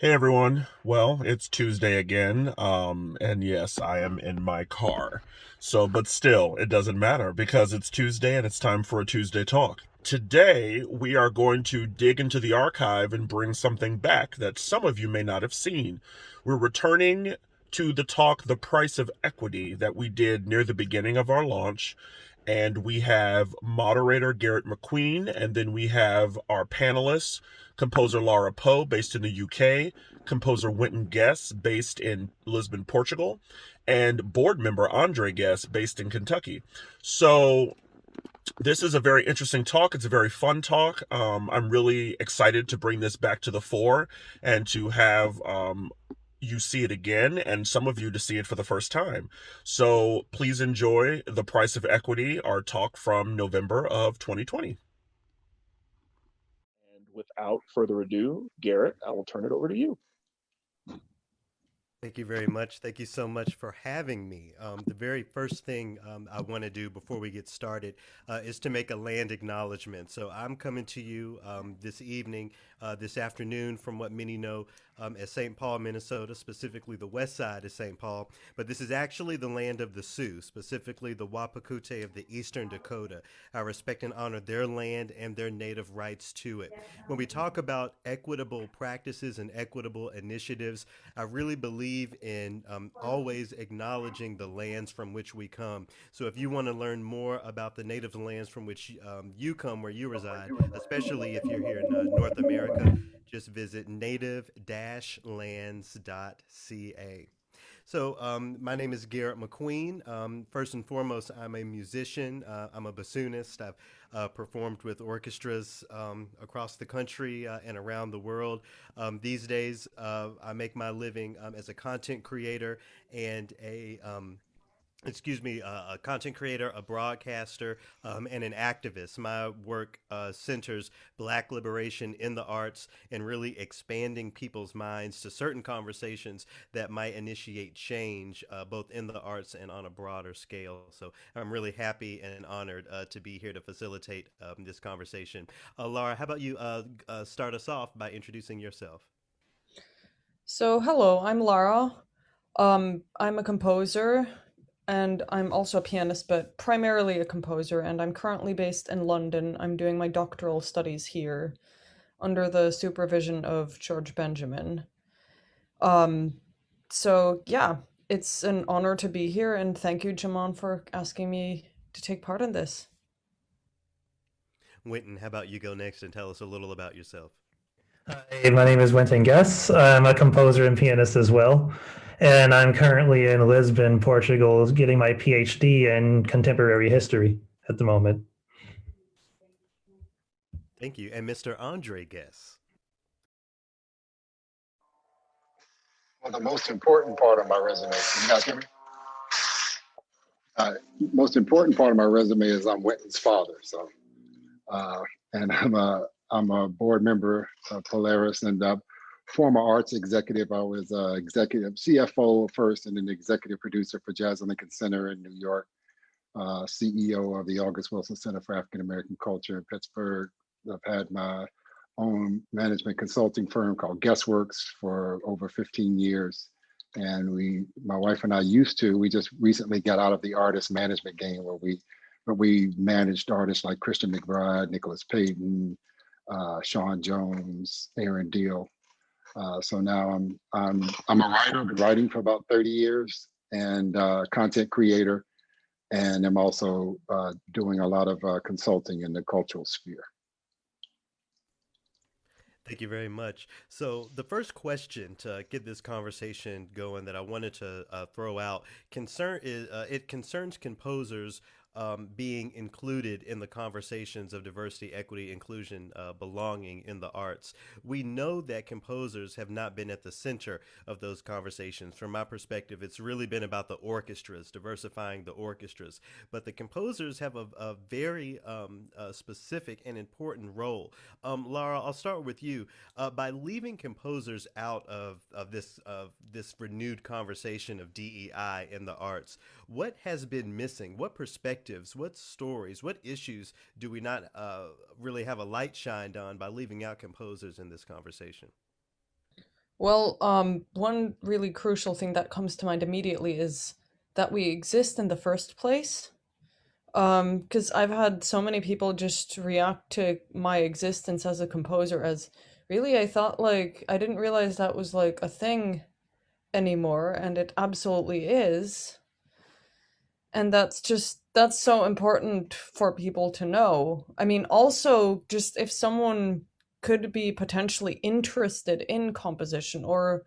Hey everyone. Well, it's Tuesday again. And yes, I am in my car. But still, it doesn't matter because it's Tuesday and it's time for a Tuesday talk. Today, we are going to dig into the archive and bring something back that some of you may not have seen. We're returning to the talk, The Price of Equity, that we did near the beginning of our launch. And we have moderator Garrett Mcqueen, and then we have our panelists, composer Laura Poe, based in the UK, composer Wynton Guess, based in Lisbon, Portugal, and board member Andre Guess, based in Kentucky. So this is a very interesting talk. It's a very fun talk. I'm really excited to bring this back to the fore and to have you see it again and some of you to see it for the first time. So please enjoy The Price of Equity, our talk from November of 2020. And without further ado, Garrett, I will turn it over to you. Thank you very much. Thank you so much for having me. The very first thing I want to do before we get started is to make a land acknowledgement. So I'm coming to you this evening, this afternoon, from what many know as St. Paul, Minnesota, specifically the west side of St. Paul. But this is actually the land of the Sioux, specifically the Wapakute of the Eastern Dakota. I respect and honor their land and their native rights to it. When we talk about equitable practices and equitable initiatives, I really believe in always acknowledging the lands from which we come. So if you want to learn more about the native lands from which you come, where you reside, especially if you're here in North America, just visit native-lands.ca. So, my name is Garrett Mcqueen. First and foremost, I'm a musician. I'm a bassoonist. I've performed with orchestras across the country and around the world. These days, I make my living as a content creator and a content creator, a broadcaster, and an activist. My work centers Black liberation in the arts and really expanding people's minds to certain conversations that might initiate change, both in the arts and on a broader scale. So I'm really happy and honored to be here to facilitate this conversation. Laura, how about you start us off by introducing yourself? So, hello, I'm Lara. I'm a composer and I'm also a pianist, but primarily a composer. And I'm currently based in London. I'm doing my doctoral studies here under the supervision of George Benjamin. Um, yeah, it's an honor to be here. And thank you, Jamon, for asking me to take part in this. Wynton, how about you go next and tell us a little about yourself? Hi, my name is Wynton Guess. I'm a composer and pianist as well. And I'm currently in Lisbon, Portugal, getting my PhD in contemporary history at the moment. Thank you. And Mr. Andre Guess. Well, the most important part of my resume, can you guys hear me? Uh, Most important part of my resume is I'm Wynton's father. Uh, and I'm a board member of Polaris and former arts executive. I was executive CFO first, and then executive producer for Jazz and Lincoln Center in New York. CEO of the August Wilson Center for African American Culture in Pittsburgh. I've had my own management consulting firm called Guestworks for over 15 years. And my wife and I we just recently got out of the artist management game where we managed artists like Christian McBride, Nicholas Payton, Sean Jones, Aaron Deal. So now I'm a writer. I've been writing for about 30 years and content creator, and I'm also doing a lot of consulting in the cultural sphere. Thank you very much. So, the first question to get this conversation going that I wanted to throw out it concerns composers being included in the conversations of diversity, equity, inclusion, belonging in the arts. We know that composers have not been at the center of those conversations. From my perspective, it's really been about the orchestras, diversifying the orchestras. But the composers have a very specific and important role. Laura, I'll start with you. By leaving composers out of this renewed conversation of DEI in the arts, what has been missing? What perspectives, what stories, what issues do we not really have a light shined on by leaving out composers in this conversation? Well, one really crucial thing that comes to mind immediately is that we exist in the first place. Because I've had so many people just react to my existence as a composer as really, I thought like I didn't realize that was like a thing anymore, and it absolutely is. And that's so important for people to know. I mean, also just if someone could be potentially interested in composition or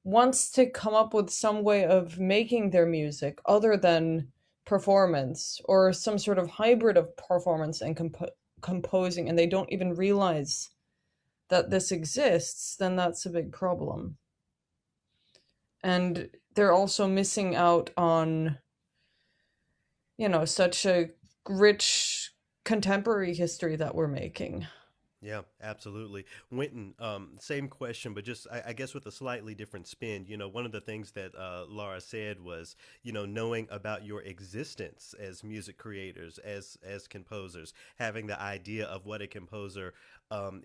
wants to come up with some way of making their music other than performance or some sort of hybrid of performance and composing, and they don't even realize that this exists, then that's a big problem. And they're also missing out on, such a rich contemporary history that we're making. Yeah, absolutely. Winton, same question, but just I guess with a slightly different spin. One of the things that Laura said was, knowing about your existence as music creators, as composers, having the idea of what a composer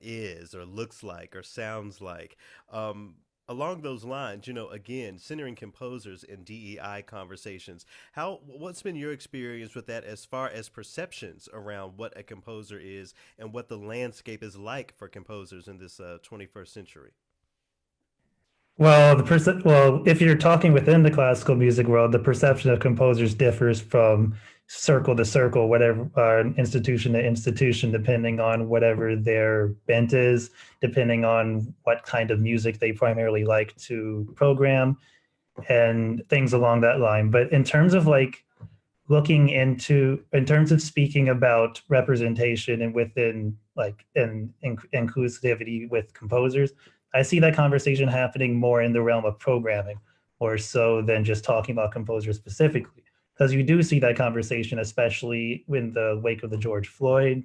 is or looks like or sounds like. Along those lines, again, centering composers in DEI conversations, what's been your experience with that as far as perceptions around what a composer is and what the landscape is like for composers in this 21st century? Well, if you're talking within the classical music world, the perception of composers differs from circle to circle, whatever institution to institution, depending on whatever their bent is, depending on what kind of music they primarily like to program, and things along that line. But in terms of like in terms of speaking about representation and within like inclusivity with composers, I see that conversation happening more in the realm of programming, more so than just talking about composers specifically. Because you do see that conversation, especially in the wake of the George Floyd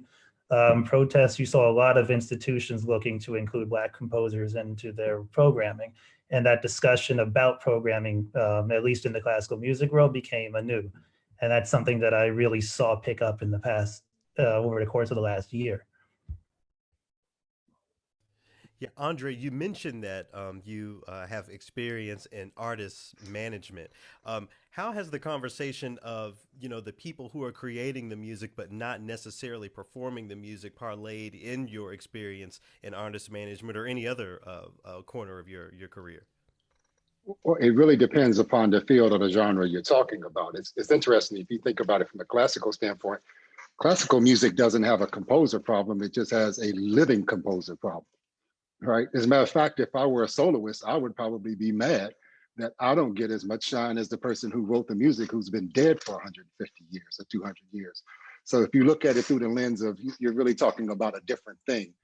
protests. You saw a lot of institutions looking to include Black composers into their programming. And that discussion about programming, at least in the classical music world, became anew. And that's something that I really saw pick up in the past, over the course of the last year. Yeah, Andre, you mentioned that you have experience in artist management. How has the conversation of the people who are creating the music but not necessarily performing the music parlayed in your experience in artist management or any other corner of your career? Well, it really depends upon the field or the genre you're talking about. It's interesting if you think about it from a classical standpoint. Classical music doesn't have a composer problem; it just has a living composer problem, right? As a matter of fact, if I were a soloist, I would probably be mad that I don't get as much shine as the person who wrote the music who's been dead for 150 years or 200 years. So if you look at it through the lens of, you're really talking about a different thing.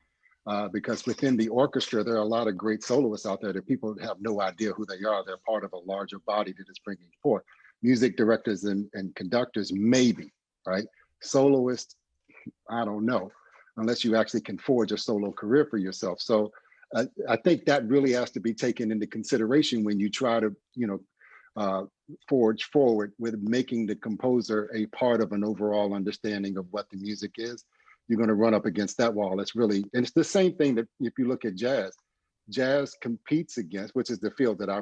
Because within the orchestra, there are a lot of great soloists out there that people have no idea who they are. They're part of a larger body that is bringing forth. Music directors and conductors, maybe, right? Soloists, I don't know, unless you actually can forge a solo career for yourself. So I think that really has to be taken into consideration when you try to, forge forward with making the composer a part of an overall understanding of what the music is. You're going to run up against that wall. And it's the same thing that if you look at jazz competes against, which is the field that I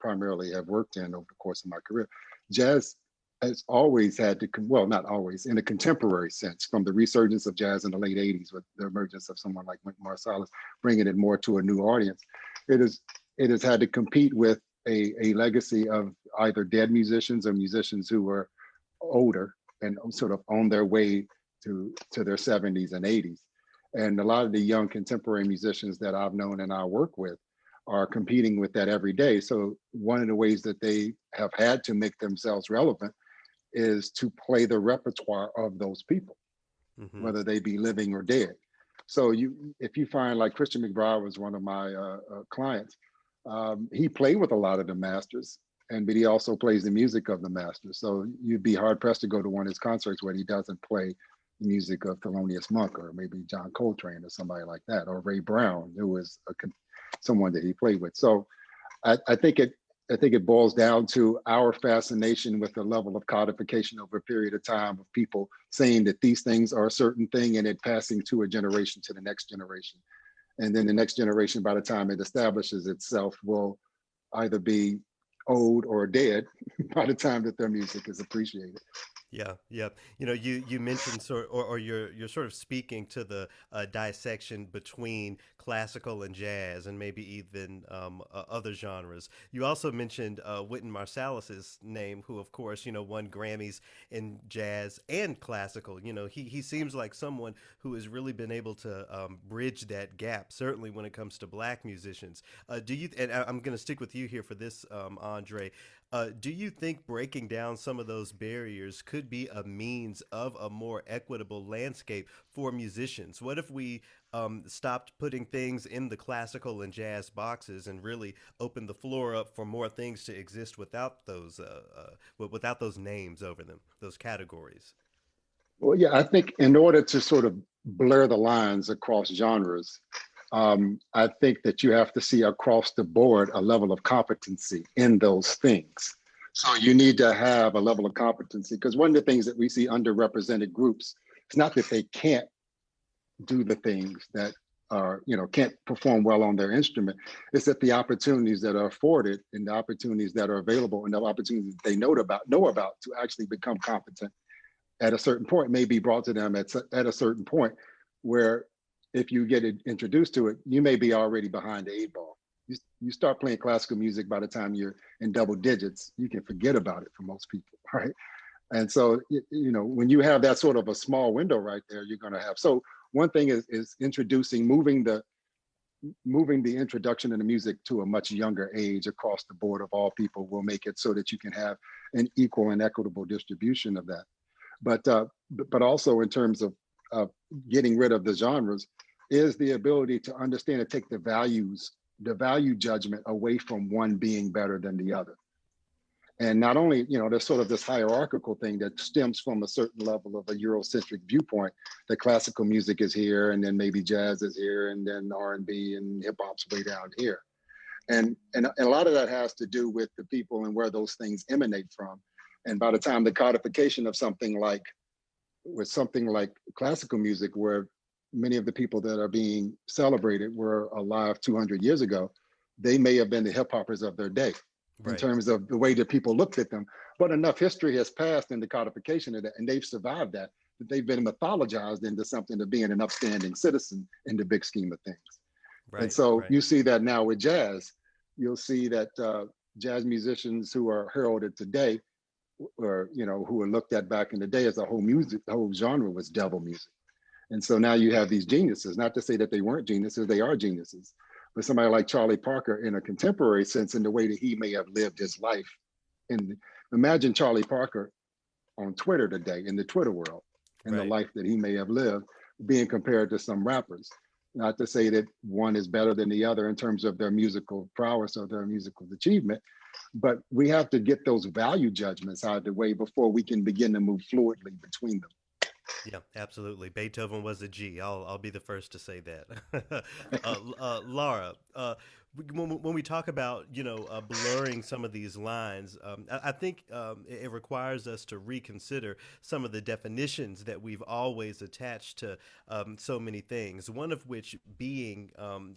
primarily have worked in over the course of my career. Jazz has always had to, well, not always, in a contemporary sense, from the resurgence of jazz in the late 80s with the emergence of someone like Wynton Marsalis, bringing it more to a new audience. It has had to compete with a legacy of either dead musicians or musicians who were older and sort of on their way to their 70s and 80s. And a lot of the young contemporary musicians that I've known and I work with are competing with that every day. So one of the ways that they have had to make themselves relevant is to play the repertoire of those people, whether they be living or dead. So if you find, like Christian McBride was one of my clients, he played with a lot of the masters, but he also plays the music of the masters. So you'd be hard pressed to go to one of his concerts where he doesn't play the music of Thelonious Monk or maybe John Coltrane or somebody like that, or Ray Brown, who was someone that he played with. So I think it boils down to our fascination with the level of codification over a period of time of people saying that these things are a certain thing and it passing to a generation to the next generation. And then the next generation, by the time it establishes itself, will either be old or dead by the time that their music is appreciated. Yeah, yeah. You mentioned or you're sort of speaking to the dissection between classical and jazz, and maybe even other genres. You also mentioned Wynton Marsalis's name, who, of course, won Grammys in jazz and classical. He seems like someone who has really been able to bridge that gap. Certainly, when it comes to black musicians. Do you? And I'm going to stick with you here for this, Andre. Do you think breaking down some of those barriers could be a means of a more equitable landscape for musicians? What if we stopped putting things in the classical and jazz boxes and really opened the floor up for more things to exist without those names over them, those categories? Well, yeah, I think in order to sort of blur the lines across genres, I think that you have to see across the board a level of competency in those things. So you need to have a level of competency, because one of the things that we see underrepresented groups, it's not that they can't do the things that are, can't perform well on their instrument. It's that the opportunities that are afforded and the opportunities that are available and the opportunities they know about to actually become competent at a certain point may be brought to them at a certain point where if you get introduced to it, you may be already behind the eight ball. You start playing classical music, by the time you're in double digits, you can forget about it for most people, right? And so, when you have that sort of a small window right there, you're going to have. So one thing is moving the introduction of the music to a much younger age across the board of all people will make it so that you can have an equal and equitable distribution of that. But also in terms of getting rid of the genres is the ability to understand and take the value judgment away from one being better than the other. And not only, there's sort of this hierarchical thing that stems from a certain level of a Eurocentric viewpoint, that classical music is here, and then maybe jazz is here, and then R&B and hip hop's way down here. And a lot of that has to do with the people and where those things emanate from. And by the time the codification of something like classical music, where many of the people that are being celebrated were alive 200 years ago, they may have been the hip hoppers of their day. Right. In terms of the way that people looked at them. But enough history has passed in the codification of that, and they've survived that they've been mythologized into something of being an upstanding citizen in the big scheme of things. Right. And so you see that now with jazz. You'll see that jazz musicians who are heralded today, or who were looked at back in the day as the whole genre was devil music. And so now you have these geniuses, not to say that they weren't geniuses, they are geniuses. But somebody like Charlie Parker, in a contemporary sense, in the way that he may have lived his life. And imagine Charlie Parker on Twitter today, in the Twitter world, and the life that he may have lived, being compared to some rappers. Not to say that one is better than the other in terms of their musical prowess or their musical achievement, but we have to get those value judgments out of the way before we can begin to move fluidly between them. Yeah, absolutely. Beethoven was a G. I'll be the first to say that. Laura, when we talk about blurring some of these lines, I think it requires us to reconsider some of the definitions that we've always attached to so many things. One of which being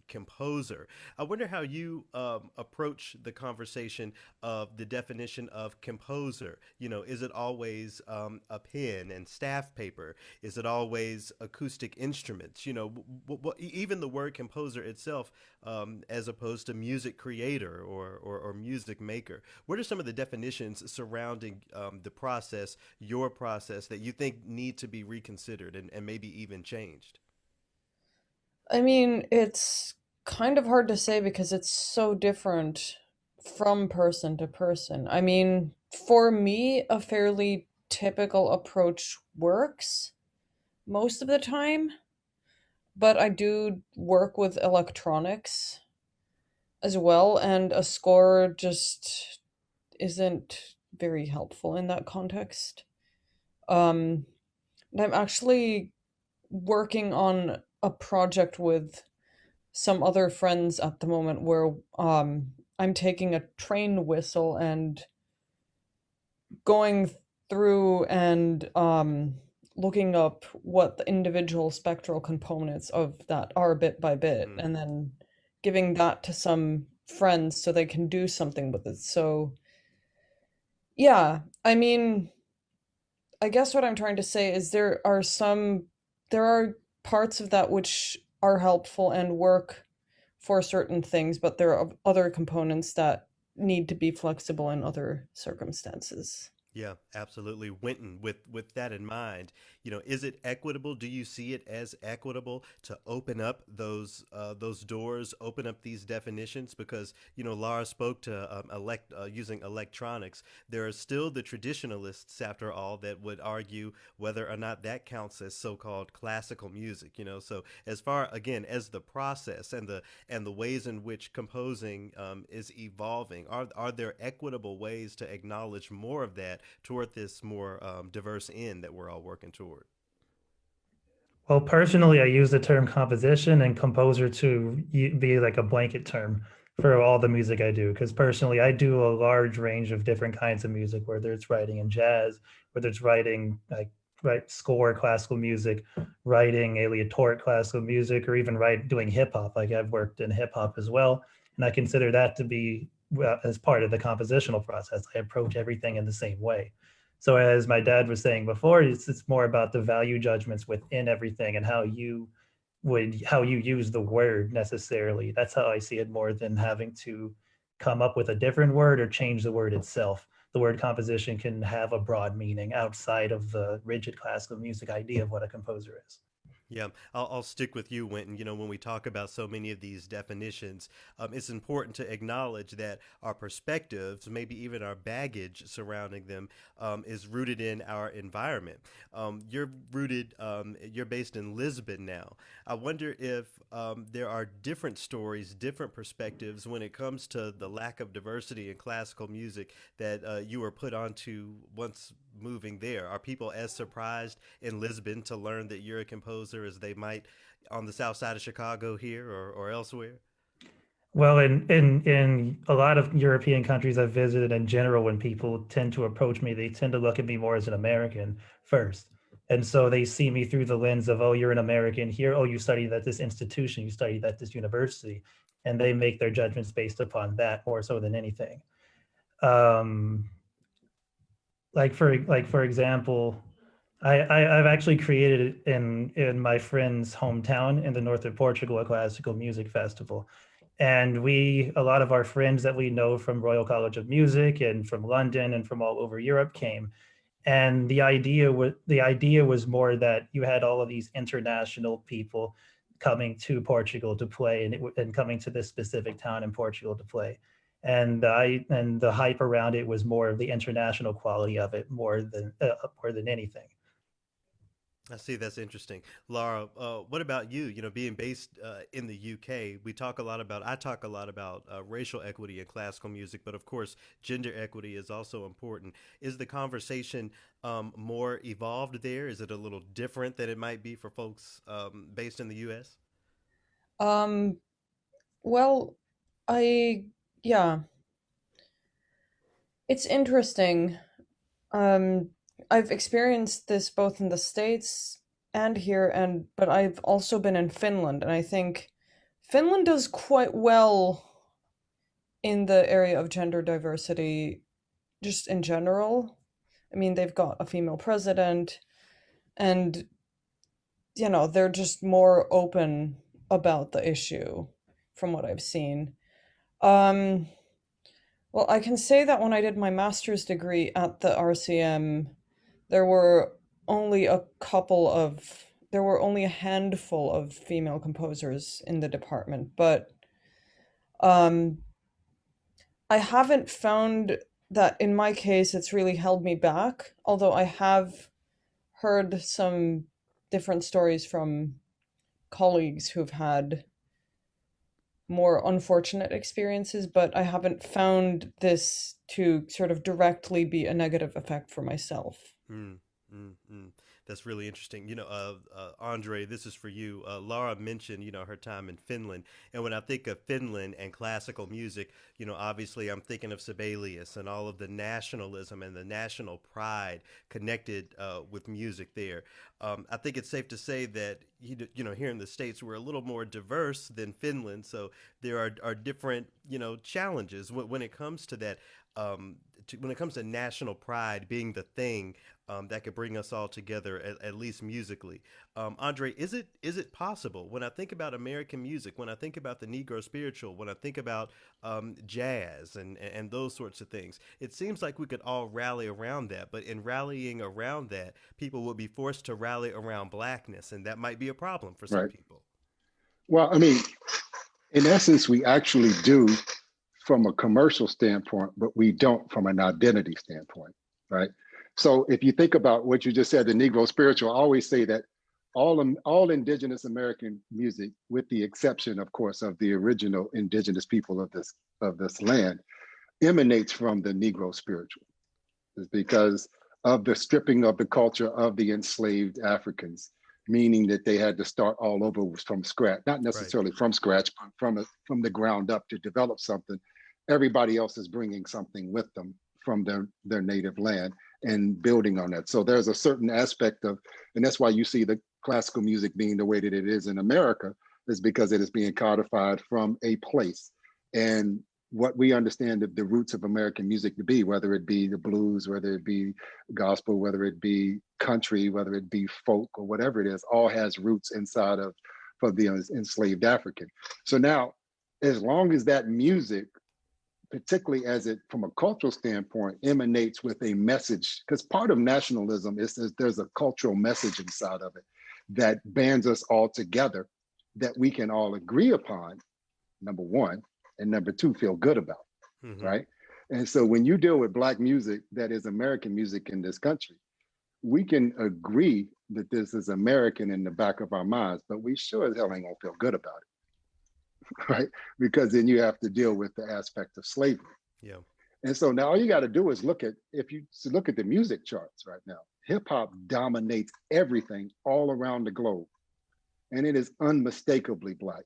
composer. I wonder how you approach the conversation of the definition of composer. Is it always a pen and staff paper? Is it always acoustic instruments? Even the word composer itself, as opposed to music creator or music maker. What are some of the definitions surrounding the process, your process, that you think need to be reconsidered and maybe even changed? I mean, it's kind of hard to say because it's so different from person to person. I mean, for me, a fairly typical approach works most of the time, but I do work with electronics as well, and a score just isn't very helpful in that context. And I'm actually working on a project with some other friends at the moment where I'm taking a train whistle and going through and looking up what the individual spectral components of that are bit by bit, Mm. and then giving that to some friends so they can do something with it. So, yeah, I mean, I guess what I'm trying to say is there are parts of that which are helpful and work for certain things, but there are other components that need to be flexible in other circumstances. Yeah, absolutely. Winton, with that in mind, is it equitable? Do you see it as equitable to open up those doors, open up these definitions? Because Laura spoke to using electronics. There are still the traditionalists, after all, that would argue whether or not that counts as so-called classical music. So as far again as the process and the ways in which composing is evolving, are there equitable ways to acknowledge more of that toward this more diverse end that we're all working toward? Well, personally, I use the term composition and composer to be like a blanket term for all the music I do. Because personally, I do a large range of different kinds of music, whether it's writing in jazz, whether it's writing like write score classical music, writing aleatoric classical music, or even doing hip hop. Like I've worked in hip hop as well, and I consider that to be as part of the compositional process. I approach everything in the same way. So as my dad was saying before, it's more about the value judgments within everything and how you use the word necessarily. That's how I see it more than having to come up with a different word or change the word itself. The word composition can have a broad meaning outside of the rigid classical music idea of what a composer is. Yeah, I'll stick with you, Winton. When we talk about so many of these definitions, it's important to acknowledge that our perspectives, maybe even our baggage surrounding them, is rooted in our environment. You're based in Lisbon now. I wonder if there are different stories, different perspectives when it comes to the lack of diversity in classical music that you were put onto once moving there. Are people as surprised in Lisbon to learn that you're a composer as they might on the south side of Chicago here or elsewhere? Well, in a lot of European countries I've visited in general, when people tend to approach me, they tend to look at me more as an American first. And so they see me through the lens of, oh, you're an American here. Oh, you studied at this institution, you studied at this university. And they make their judgments based upon that more so than anything. Um, for example, I've actually created in my friend's hometown in the north of Portugal a classical music festival, and a lot of our friends that we know from Royal College of Music and from London and from all over Europe came, and the idea was more that you had all of these international people coming to Portugal to play, and coming to this specific town in Portugal to play, and the hype around it was more of the international quality of it more than anything. I see. That's interesting. Laura, what about you? Being based in the UK, I talk a lot about racial equity in classical music, but of course, gender equity is also important. Is the conversation more evolved there? Is it a little different than it might be for folks based in the US? Um, well, I, yeah, it's interesting. Um, I've experienced this both in the States and here, but I've also been in Finland, and I think Finland does quite well in the area of gender diversity, just in general. I mean, they've got a female president, and they're just more open about the issue from what I've seen. Um, well, I can say that when I did my master's degree at the RCM, there were only a there were only a handful of female composers in the department, but um, I haven't found that in my case it's really held me back, although I have heard some different stories from colleagues who've had more unfortunate experiences, but I haven't found this to sort of directly be a negative effect for myself. Mm, mm, mm. That's really interesting. Andre, this is for you. Laura mentioned, her time in Finland. And when I think of Finland and classical music, obviously I'm thinking of Sibelius and all of the nationalism and the national pride connected with music there. I think it's safe to say that, here in the States, we're a little more diverse than Finland. So there are different, challenges when it comes to that. When it comes to national pride being the thing that could bring us all together, at least musically. Andre, is it possible when I think about American music, when I think about the Negro spiritual, when I think about jazz and those sorts of things, it seems like we could all rally around that. But in rallying around that, people will be forced to rally around blackness, and that might be a problem for some Right. people. Well, I mean, in essence, we actually do from a commercial standpoint, but we don't from an identity standpoint, right? So if you think about what you just said, the Negro spiritual, I always say that all indigenous American music, with the exception, of course, of the original indigenous people of this land, emanates from the Negro spiritual. Is because of the stripping of the culture of the enslaved Africans, meaning that they had to start all over from scratch, not necessarily from scratch, but from the ground up to develop something. Everybody else is bringing something with them from their native land and building on that. So there's a certain aspect of, and that's why you see the classical music being the way that it is in America, is because it is being codified from a place. And what we understand the roots of American music to be, whether it be the blues, whether it be gospel, whether it be country, whether it be folk or whatever it is, all has roots inside of for the enslaved African. So now, as long as that music, particularly as it from a cultural standpoint, emanates with a message, because part of nationalism is there's a cultural message inside of it that bands us all together, that we can all agree upon, number one, and number two, feel good about, right? And so when you deal with Black music that is American music in this country, we can agree that this is American in the back of our minds, but we sure as hell ain't gonna feel good about it, right? Because then you have to deal with the aspect of slavery. Yeah. And so now all you got to do is look at the music charts right now. Hip hop dominates everything all around the globe, and it is unmistakably Black.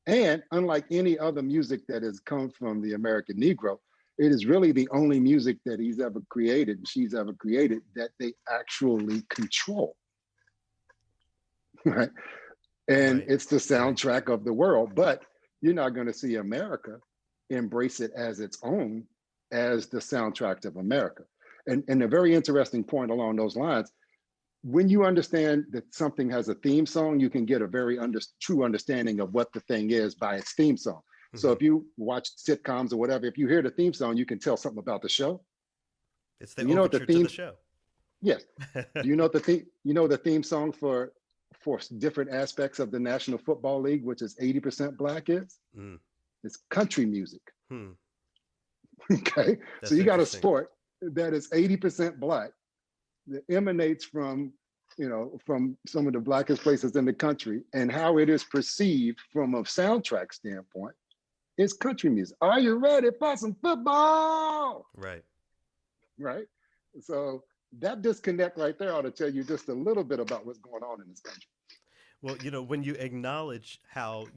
And unlike any other music that has come from the American Negro, it is really the only music that he's ever created and she's ever created that they actually control, right? And it's the soundtrack of the world, but you're not going to see America embrace it as its own, as the soundtrack of America. And a very interesting point along those lines, when you understand that something has a theme song, you can get a very true understanding of what the thing is by its theme song. So if you watch sitcoms or whatever, if you hear the theme song, you can tell something about the show. It's the overture to the show. Yes. Do you know the theme? You know the theme song for different aspects of the National Football League, which is 80% Black is? It's country music. Okay. That's so you got a sport that is 80% Black, that emanates from some of the Blackest places in the country, and how it is perceived from a soundtrack standpoint is country music. Are you ready for some football? Right. So that disconnect right there ought to tell you just a little bit about what's going on in this country. Well, when you acknowledge how,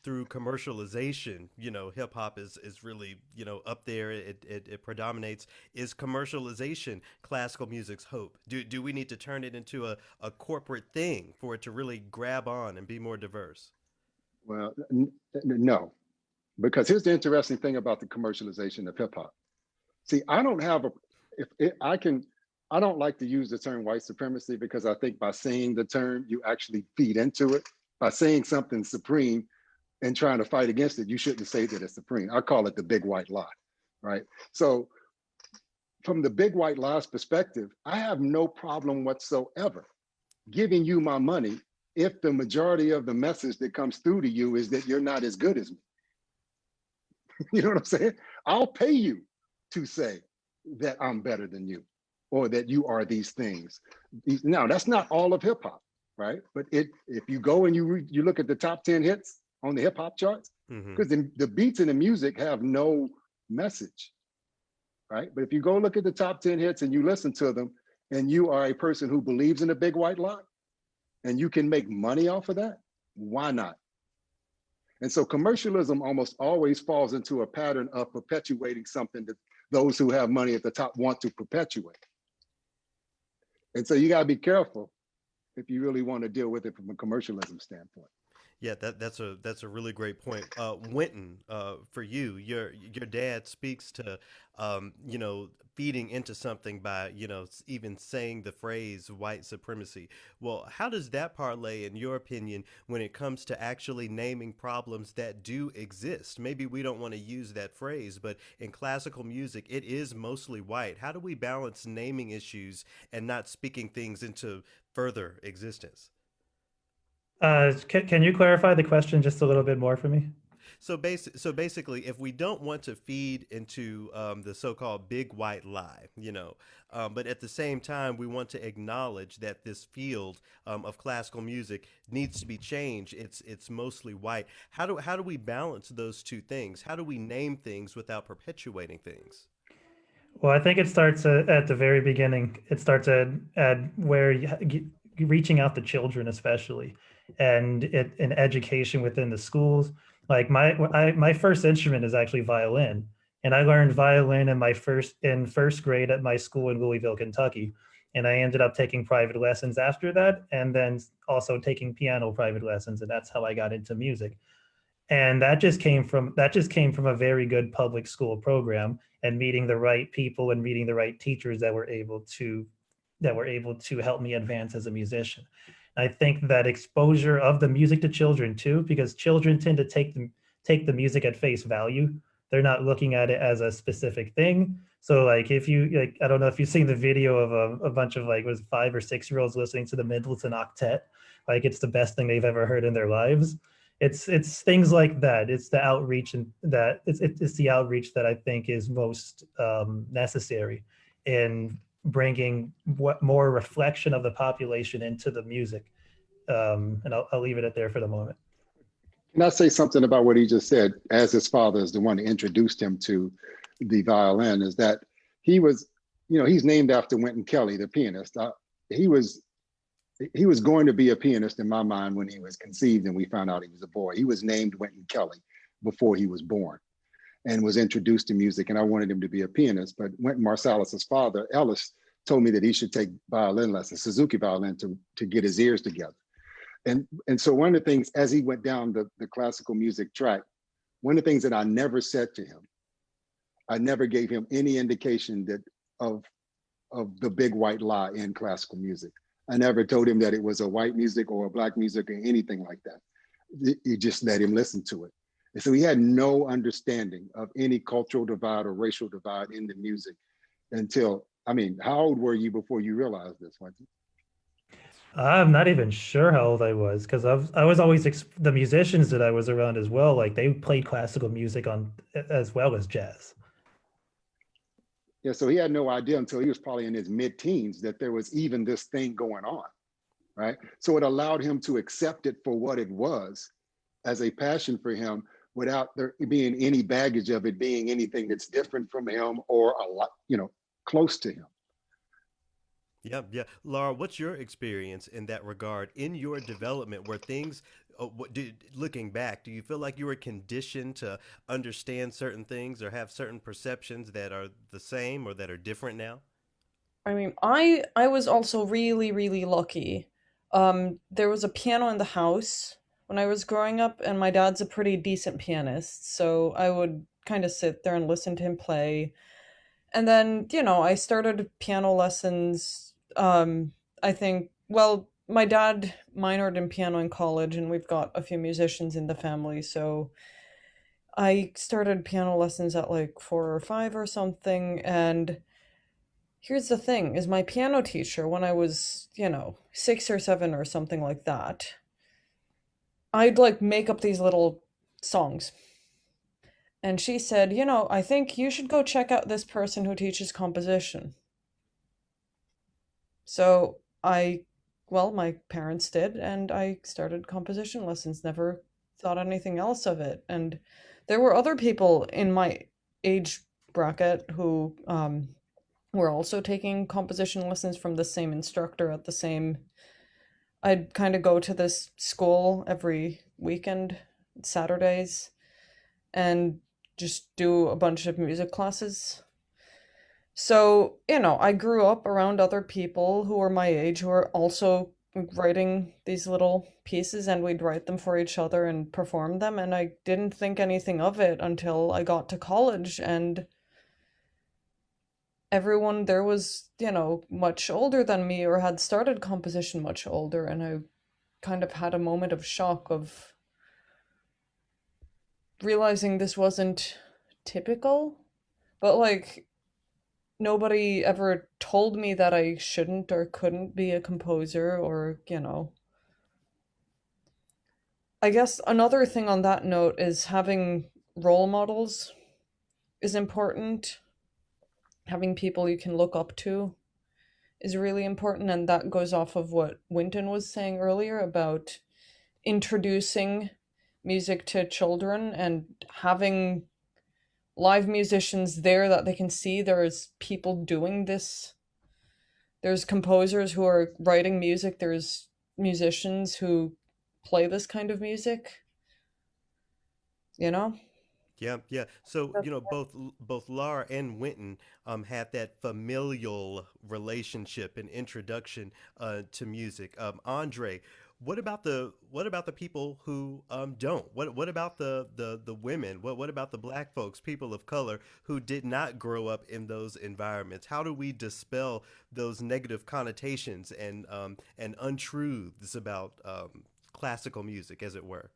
through commercialization, hip hop is really, up there, it predominates. Is commercialization classical music's hope? Do we need to turn it into a corporate thing for it to really grab on and be more diverse? Well, no, because here's the interesting thing about the commercialization of hip hop. See, I don't like to use the term white supremacy, because I think by saying the term, you actually feed into it. By saying something supreme and trying to fight against it, you shouldn't say that it's supreme. I call it the big white lie, right? So from the big white lie's perspective, I have no problem whatsoever giving you my money if the majority of the message that comes through to you is that you're not as good as me. You know what I'm saying? I'll pay you to say that I'm better than you, or that you are these things. Now, that's not all of hip hop, right? But if you go and you look at the top 10 hits on the hip hop charts, because the beats and the music have no message, right? But if you go look at the top 10 hits and you listen to them, and you are a person who believes in a big white lie, and you can make money off of that, why not? And so commercialism almost always falls into a pattern of perpetuating something that those who have money at the top want to perpetuate. And so you got to be careful if you really want to deal with it from a commercialism standpoint. Yeah, that's a really great point. Winton, for you, your dad speaks to, feeding into something by, even saying the phrase white supremacy. Well, how does that parlay, in your opinion, when it comes to actually naming problems that do exist? Maybe we don't want to use that phrase, but in classical music, it is mostly white. How do we balance naming issues and not speaking things into further existence? Can you clarify the question just a little bit more for me? So basically, if we don't want to feed into the so-called big white lie, but at the same time we want to acknowledge that this field of classical music needs to be changed. It's mostly white. How do we balance those two things? How do we name things without perpetuating things? Well, I think it starts at the very beginning. It starts at where reaching out to children, especially, and in education within the schools. Like my first instrument is actually violin, and I learned violin in first grade at my school in Louisville, Kentucky, and I ended up taking private lessons after that, and then also taking piano private lessons, and that's how I got into music. And that just came from a very good public school program and meeting the right people and meeting the right teachers that were able to help me advance as a musician. I think that exposure of the music to children too, because children tend to take the music at face value. They're not looking at it as a specific thing. So like if you like, I don't know if you've seen the video of a bunch of like was 5 or 6 year olds listening to the Middleton Octet, like it's the best thing they've ever heard in their lives. It's things like that. It's the outreach and that it's the outreach that I think is most necessary in bringing what more reflection of the population into the music. And I'll leave it at there for the moment. Can I say something about what he just said? As his father is the one who introduced him to the violin, is that he was, he's named after Wynton Kelly, the pianist. He was he was going to be a pianist in my mind when he was conceived and we found out he was a boy. He was named Wynton Kelly before he was born and was introduced to music. And I wanted him to be a pianist, but Wynton Marsalis's father, Ellis, told me that he should take violin lessons, Suzuki violin, to get his ears together. And so one of the things, as he went down the classical music track, one of the things that I never said to him, I never gave him any indication that of the big white lie in classical music. I never told him that it was a white music or a black music or anything like that. You just let him listen to it. And so he had no understanding of any cultural divide or racial divide in the music until, I mean, how old were you before you realized this, Wendy? I'm not even sure how old I was because I was always the musicians that I was around as well. Like they played classical music on as well as jazz. Yeah, so he had no idea until he was probably in his mid-teens that there was even this thing going on, right? So it allowed him to accept it for what it was as a passion for him without there being any baggage of it being anything that's different from him or a lot, close to him. Yeah, yeah. Laura, what's your experience in that regard in your development where things, looking back, do you feel like you were conditioned to understand certain things or have certain perceptions that are the same or that are different now? I mean, I was also really, really lucky. There was a piano in the house when I was growing up, and my dad's a pretty decent pianist, so I would kind of sit there and listen to him play. And then, I started piano lessons. I think, well, my dad minored in piano in college, and we've got a few musicians in the family, so I started piano lessons at like 4 or 5 or something. And here's the thing: is my piano teacher when I was, 6 or 7 or something like that, I'd like make up these little songs. And she said, I think you should go check out this person who teaches composition. So my parents did, and I started composition lessons, never thought anything else of it. And there were other people in my age bracket who were also taking composition lessons from the same instructor at the same. I'd kind of go to this school every weekend, Saturdays, and just do a bunch of music classes. So, I grew up around other people who were my age who were also writing these little pieces, and we'd write them for each other and perform them. And I didn't think anything of it until I got to college, and everyone there was, much older than me or had started composition much older. And I kind of had a moment of shock of realizing this wasn't typical. But like, nobody ever told me that I shouldn't or couldn't be a composer or. I guess another thing on that note is having role models is important. Having people you can look up to is really important, and that goes off of what Winton was saying earlier about introducing music to children and having live musicians there that they can see there's people doing this. There's composers who are writing music, there's musicians who play this kind of music, you know? Yeah, yeah. So, both Laura and Winton had that familial relationship and introduction to music. Andre, what about the people who don't? What about the women? What about the Black folks, people of color who did not grow up in those environments? How do we dispel those negative connotations and untruths about classical music, as it were?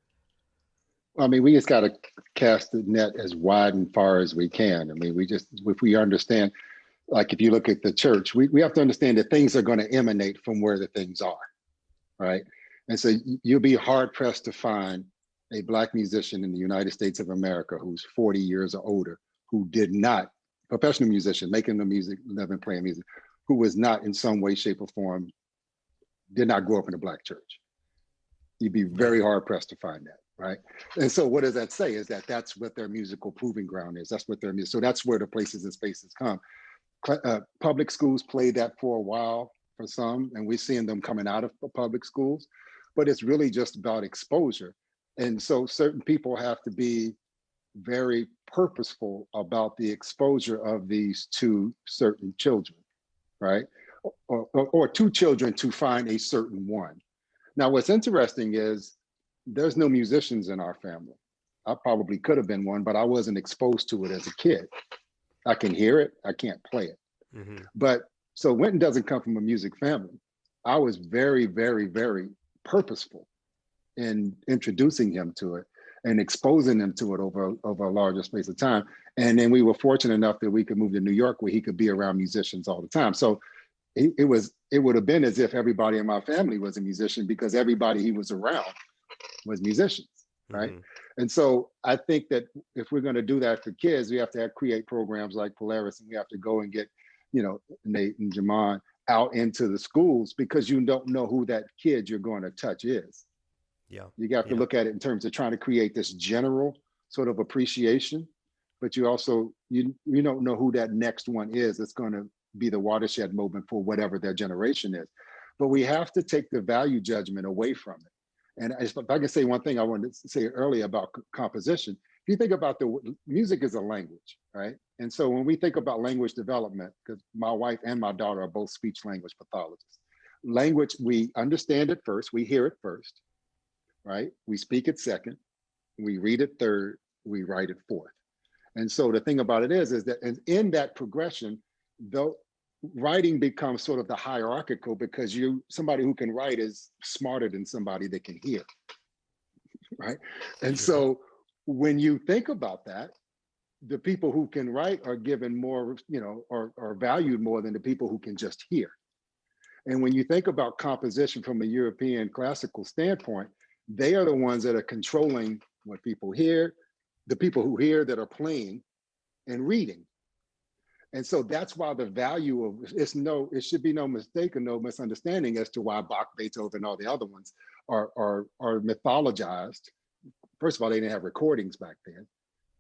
I mean, we just got to cast the net as wide and far as we can. I mean, if we understand, like if you look at the church, we have to understand that things are going to emanate from where the things are, right? And so you'll be hard pressed to find a Black musician in the United States of America who's 40 years or older, who did not, professional musician, making the music, living, playing music, who was not in some way, shape, or form, did not grow up in a Black church. You'd be very hard pressed to find that, right? And so what does that say is that that's what their musical proving ground is. That's what their music, so that's where the places and spaces come. Public schools played that for a while for some, and we're seeing them coming out of public schools, but it's really just about exposure. And so certain people have to be very purposeful about the exposure of these to certain children, right? Or two children to find a certain one. Now, what's interesting is there's no musicians in our family. I probably could have been one, but I wasn't exposed to it as a kid. I can hear it, I can't play it. Mm-hmm. But so Winton doesn't come from a music family. I was very, very, very purposeful in introducing him to it and exposing him to it over a larger space of time. And then we were fortunate enough that we could move to New York where he could be around musicians all the time. So it would have been as if everybody in my family was a musician because everybody he was around was musicians, right? Mm-hmm. And so I think that if we're going to do that for kids, we have to create programs like Polaris, and we have to go and get, Nate and Jamon out into the schools, because you don't know who that kid you're going to touch is. Yeah. You have to look at it in terms of trying to create this general sort of appreciation, but you also, you don't know who that next one is that's going to be the watershed moment for whatever their generation is. But we have to take the value judgment away from it. And if I can say one thing I wanted to say earlier about composition, if you think about the music is a language, right? And so when we think about language development, because my wife and my daughter are both speech language pathologists, language, we understand it first, we hear it first, right? We speak it second, we read it third, we write it fourth. And so the thing about it is that in that progression, though, writing becomes sort of the hierarchical, because somebody who can write is smarter than somebody that can hear, right? And so when you think about that, the people who can write are given more, are valued more than the people who can just hear. And when you think about composition from a European classical standpoint, they are the ones that are controlling what people hear, the people who hear that are playing and reading. And so that's why the value of it should be no mistake or no misunderstanding as to why Bach, Beethoven, and all the other ones are mythologized. First of all, they didn't have recordings back then,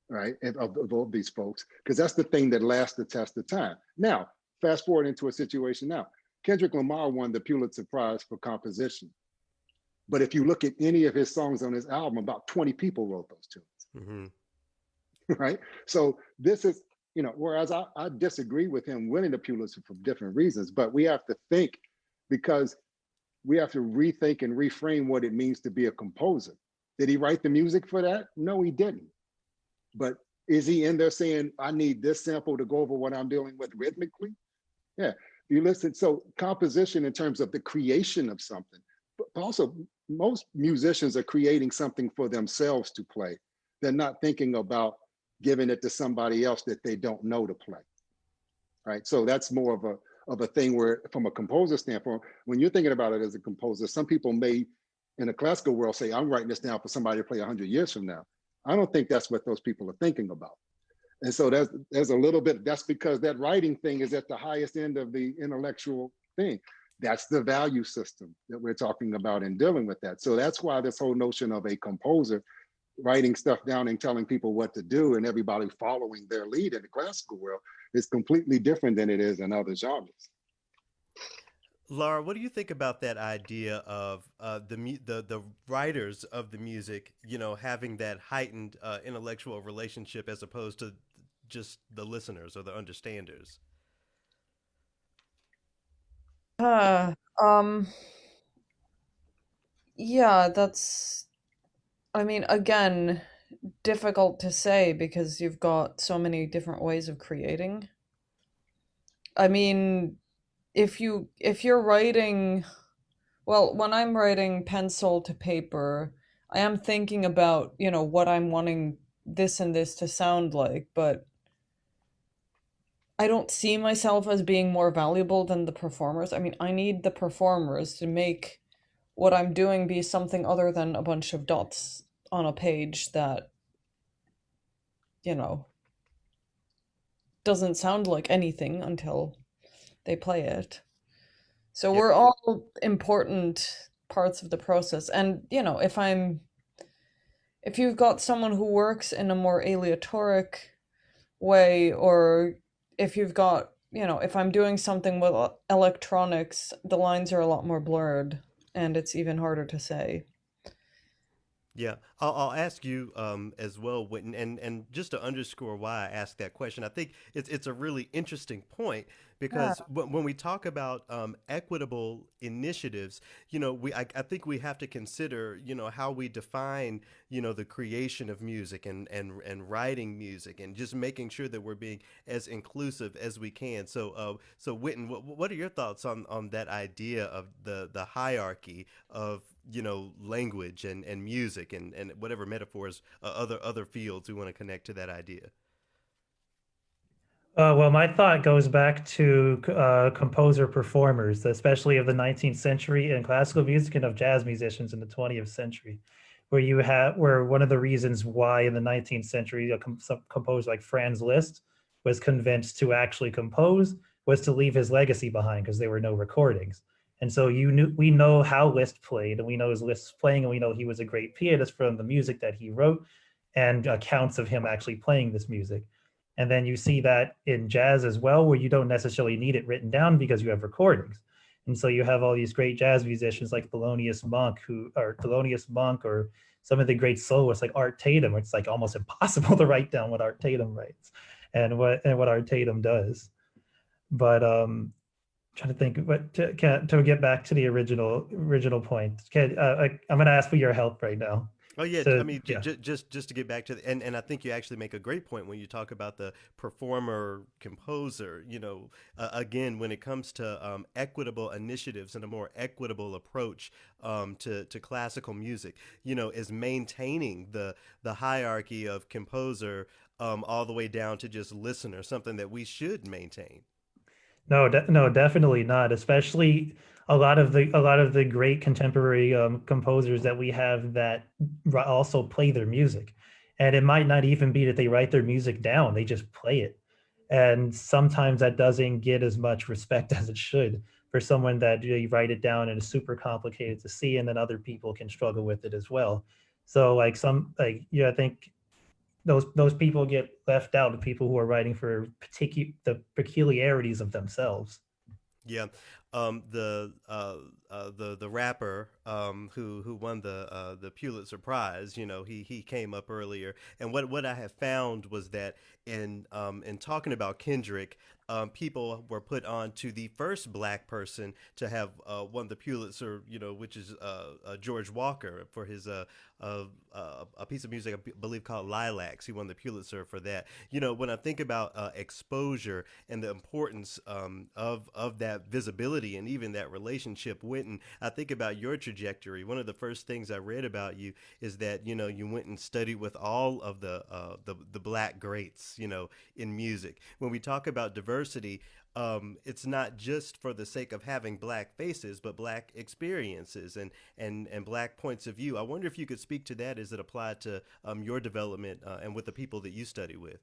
right? Of all these folks, because that's the thing that lasts the test of time. Now, fast forward into a situation now. Kendrick Lamar won the Pulitzer Prize for composition. But if you look at any of his songs on his album, about 20 people wrote those tunes. Right? So this is, whereas I disagree with him winning the Pulitzer for different reasons, but we have to think, because we have to rethink and reframe what it means to be a composer. Did he write the music for that? No, he didn't. But is he in there saying, I need this sample to go over what I'm dealing with rhythmically? Yeah, you listen. So composition in terms of the creation of something, but also most musicians are creating something for themselves to play. They're not thinking about giving it to somebody else that they don't know to play, right? So that's more of a thing where, from a composer standpoint, when you're thinking about it as a composer, some people may, in the classical world, say, I'm writing this down for somebody to play 100 years from now. I don't think that's what those people are thinking about. And so there's a little bit, that's because that writing thing is at the highest end of the intellectual thing. That's the value system that we're talking about in dealing with that. So that's why this whole notion of a composer writing stuff down and telling people what to do and everybody following their lead in the classical world is completely different than it is in other genres. Laura, what do you think about that idea of the writers of the music, having that heightened intellectual relationship as opposed to just the listeners or the understanders? Yeah, that's, I mean, again, difficult to say because you've got so many different ways of creating. I mean, if you're writing, well, when I'm writing pencil to paper, I am thinking about, what I'm wanting this and this to sound like, but I don't see myself as being more valuable than the performers. I mean, I need the performers to make what I'm doing be something other than a bunch of dots on a page that, doesn't sound like anything until they play it. So Yeah. we're all important parts of the process. And, if you've got someone who works in a more aleatoric way, or if you've got, if I'm doing something with electronics, the lines are a lot more blurred and it's even harder to say. Yeah, I'll ask you as well, Witten, and just to underscore why I asked that question, I think it's a really interesting point Yeah. because when we talk about equitable initiatives, I think we have to consider, how we define, the creation of music and writing music and just making sure that we're being as inclusive as we can. So Witten, what are your thoughts on that idea of the hierarchy of language and music and whatever metaphors, other fields we want to connect to that idea? Well, my thought goes back to composer performers, especially of the 19th century in classical music and of jazz musicians in the 20th century, where one of the reasons why in the 19th century some composer like Franz Liszt was convinced to actually compose was to leave his legacy behind because there were no recordings. And so we know how Liszt played, and we know his Liszt's playing, and we know he was a great pianist from the music that he wrote and accounts of him actually playing this music. And then you see that in jazz as well, where you don't necessarily need it written down because you have recordings. And so you have all these great jazz musicians like Thelonious Monk, or some of the great soloists like Art Tatum, where it's like almost impossible to write down what Art Tatum writes and what Art Tatum does. But trying to think, but to get back to the original point, I'm going to ask for your help right now. Oh yeah, I So mean, yeah. just to get back to and I think you actually make a great point when you talk about the performer composer. Again, when it comes to equitable initiatives and a more equitable approach to classical music, is maintaining the hierarchy of composer all the way down to just listener, something that we should maintain. No, definitely not. Especially a lot of the great contemporary composers that we have that also play their music, and it might not even be that they write their music down; they just play it, and sometimes that doesn't get as much respect as it should for someone that you write it down and it's super complicated to see, and then other people can struggle with it as well. So I think those people get left out, the people who are writing for the peculiarities of themselves. Yeah, the rapper who won the Pulitzer Prize, he came up earlier, and what I have found was that in talking about Kendrick, people were put on to the first black person to have won the Pulitzer, which is George Walker for his a piece of music I believe called Lilacs. He won the Pulitzer for that. When I think about exposure and the importance of that visibility and even that relationship, Wynton, I think about your trajectory. One of the first things I read about you is that you went and studied with all of the black greats, in music. When we talk about diversity, it's not just for the sake of having black faces, but black experiences and black points of view. I wonder if you could speak to that as it applied to your development and with the people that you study with.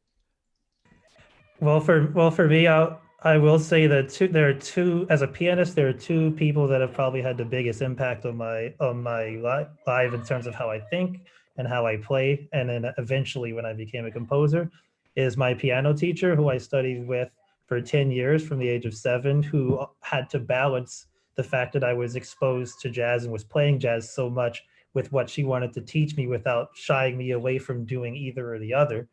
For me, I will say that there are two, as a pianist, there are two people that have probably had the biggest impact on my life in terms of how I think and how I play. And then eventually, when I became a composer, is my piano teacher, who I studied with for 10 years from the age of 7, who had to balance the fact that I was exposed to jazz and was playing jazz so much with what she wanted to teach me without shying me away from doing either or the other.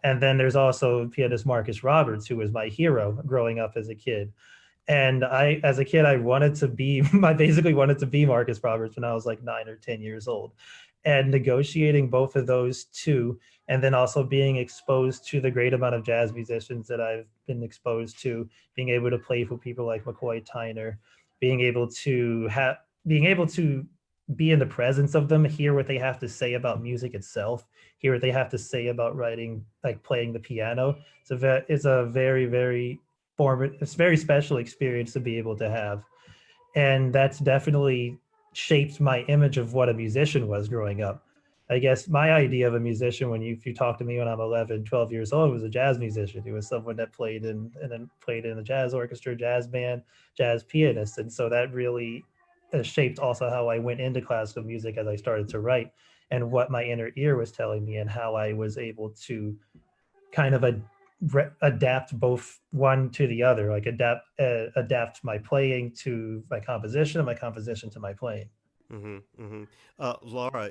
And then there's also pianist Marcus Roberts, who was my hero growing up as a kid. And as a kid, I wanted to be, I basically wanted to be Marcus Roberts when I was like 9 or 10 years old. And negotiating both of those two, and then also being exposed to the great amount of jazz musicians that I've been exposed to, being able to play for people like McCoy Tyner, being able to have, being able to be in the presence of them, hear what they have to say about music itself, hear what they have to say about writing, like playing the piano. It's a very, very formative, it's a very special experience to be able to have. And that's definitely shaped my image of what a musician was growing up. I guess my idea of a musician, if you talk to me when I'm 11, 12 years old, was a jazz musician. It was someone that played in and then played in a jazz orchestra, jazz band, jazz pianist. And so that really shaped also how I went into classical music as I started to write, and what my inner ear was telling me, and how I was able to kind of adapt both one to the other, like adapt my playing to my composition and my composition to my playing. Hmm. Hmm. Laura,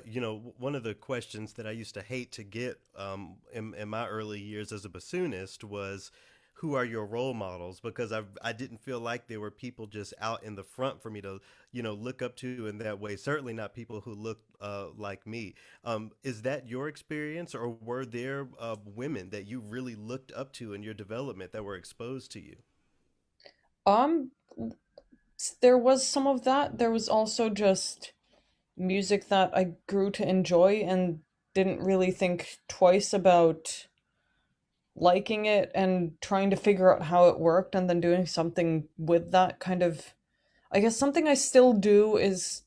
one of the questions that I used to hate to get in my early years as a bassoonist was, who are your role models? Because I didn't feel like there were people just out in the front for me to, look up to in that way. Certainly not people who look like me. Is that your experience, or were there women that you really looked up to in your development that were exposed to you? Um, there was some of that. There was also just music that I grew to enjoy and didn't really think twice about liking it and trying to figure out how it worked and then doing something with that kind of. I guess something I still do is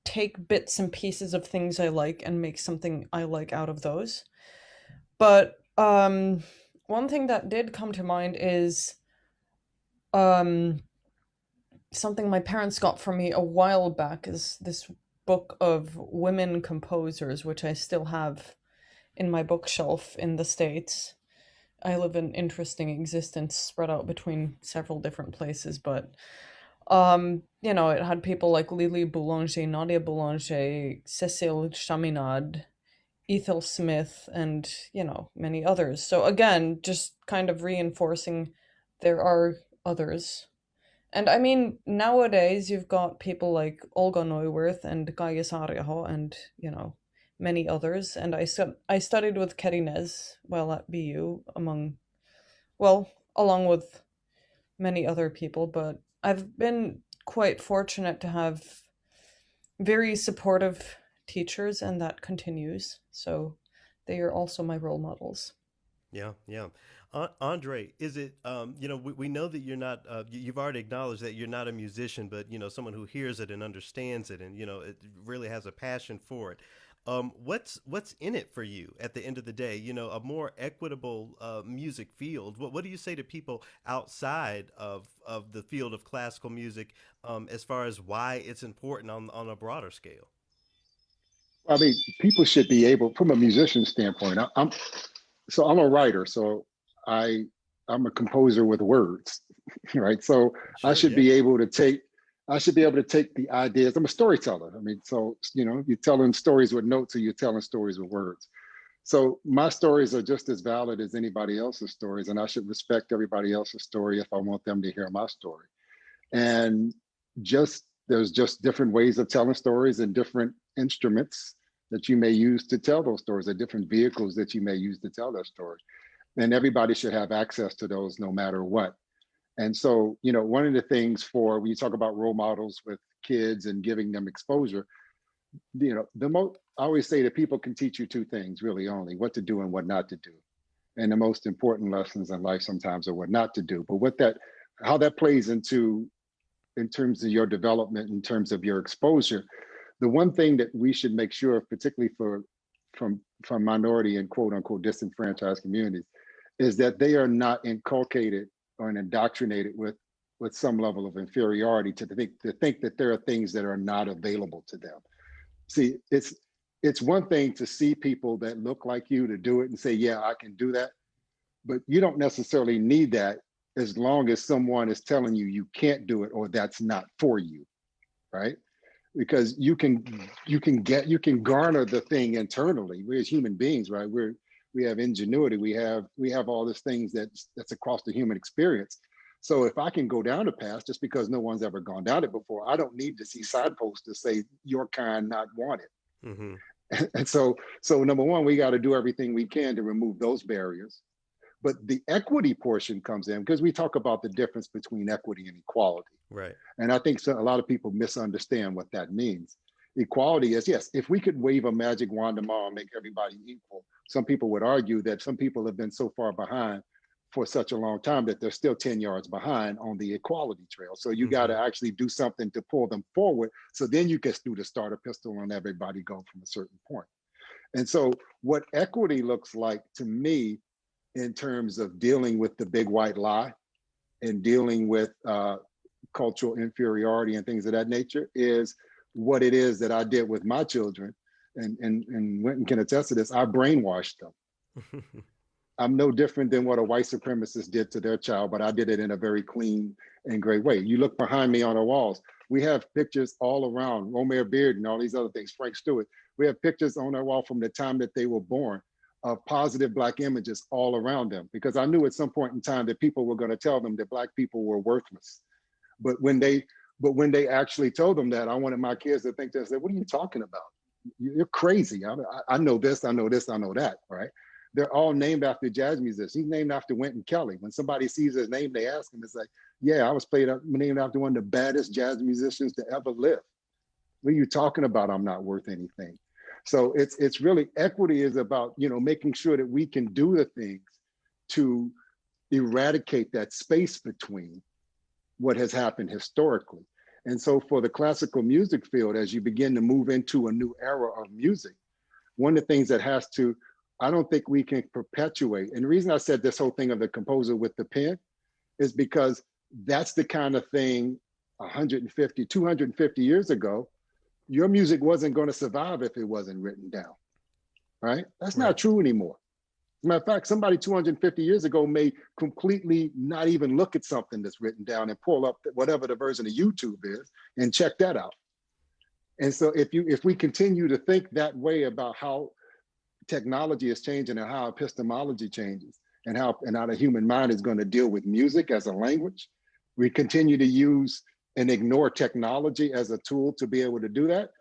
take bits and pieces of things I like and make something I like out of those. But one thing that did come to mind is um something my parents got for me a while back, is this book of women composers, which I still have in my bookshelf in the States. I live an interesting existence spread out between several different places, but it had people like Lily Boulanger, Nadia Boulanger, Cecile Chaminade, Ethel Smith, and many others. So again, just kind of reinforcing there are others. And I mean, nowadays you've got people like Olga Neuwirth and Gaia Sarjaho and, many others. And I studied with Kerines while at BU, along with many other people, but I've been quite fortunate to have very supportive teachers, and that continues. So they are also my role models. Yeah, yeah. Andre, is it, we know that you're not, you've already acknowledged that you're not a musician, but, someone who hears it and understands it and, it really has a passion for it. What's in it for you at the end of the day? A more equitable music field. What do you say to people outside of the field of classical music, as far as why it's important on a broader scale? I mean, people should be able, from a musician standpoint. I'm a writer, so I I'm a composer with words, right? So I Sure, should yeah. be able to take I should be able to take the ideas. I'm a storyteller. I mean, so you're telling stories with notes, or you're telling stories with words. So my stories are just as valid as anybody else's stories, and I should respect everybody else's story if I want them to hear my story. And just there's just different ways of telling stories and different instruments that you may use to tell those stories, or different vehicles that you may use to tell that story. And everybody should have access to those no matter what. And so, one of the things for when you talk about role models with kids and giving them exposure, the most I always say that people can teach you two things really only: what to do and what not to do. And the most important lessons in life sometimes are what not to do. But how that plays into in terms of your development, in terms of your exposure, the one thing that we should make sure, particularly from minority and quote unquote disenfranchised communities, is that they are not inculcated or indoctrinated with some level of inferiority to think that there are things that are not available to them. See, it's one thing to see people that look like you to do it and say, yeah, I can do that, but you don't necessarily need that as long as someone is telling you you can't do it or that's not for you, right? Because you can garner the thing internally. We're as human beings, right? We have ingenuity. We have all these things that's across the human experience. So if I can go down the path just because no one's ever gone down it before, I don't need to see signposts to say your kind not wanted. Hmm. And so number one, we got to do everything we can to remove those barriers. But the equity portion comes in because we talk about the difference between equity and equality. Right. And I think a lot of people misunderstand what that means. Equality is, yes, if we could wave a magic wand tomorrow and make everybody equal, some people would argue that some people have been so far behind for such a long time that they're still 10 yards behind on the equality trail. So you got Hmm. to actually do something to pull them forward. So then you can do the starter pistol and everybody go from a certain point. And so what equity looks like to me in terms of dealing with the big white lie and dealing with cultural inferiority and things of that nature is what it is that I did with my children. And Winton can attest to this. I brainwashed them. I'm no different than what a white supremacist did to their child, but I did it in a very clean and great way. You look behind me on the walls, we have pictures all around, Romare Beard and all these other things, Frank Stewart. We have pictures on their wall from the time that they were born of positive Black images all around them, because I knew at some point in time that people were going to tell them that Black people were worthless. But when they actually told them that, I wanted my kids to think, they said, what are you talking about? You're crazy. I know this, I know this, I know that, right? They're all named after jazz musicians. He's named after Wynton Kelly. When somebody sees his name, they ask him, it's like, yeah, I was named after one of the baddest jazz musicians to ever live. What are you talking about? I'm not worth anything. So it's really, equity is about, making sure that we can do the things to eradicate that space between what has happened historically. And so for the classical music field, as you begin to move into a new era of music, one of the things that I don't think we can perpetuate. And the reason I said this whole thing of the composer with the pen is because that's the kind of thing 150, 250 years ago, your music wasn't going to survive if it wasn't written down, right? That's Right. not true anymore. As a matter of fact, somebody 250 years ago may completely not even look at something that's written down and pull up whatever the version of YouTube is and check that out. And so if we continue to think that way about how technology is changing and how epistemology changes and how the human mind is going to deal with music as a language, we continue to use and ignore technology as a tool to be able to do that,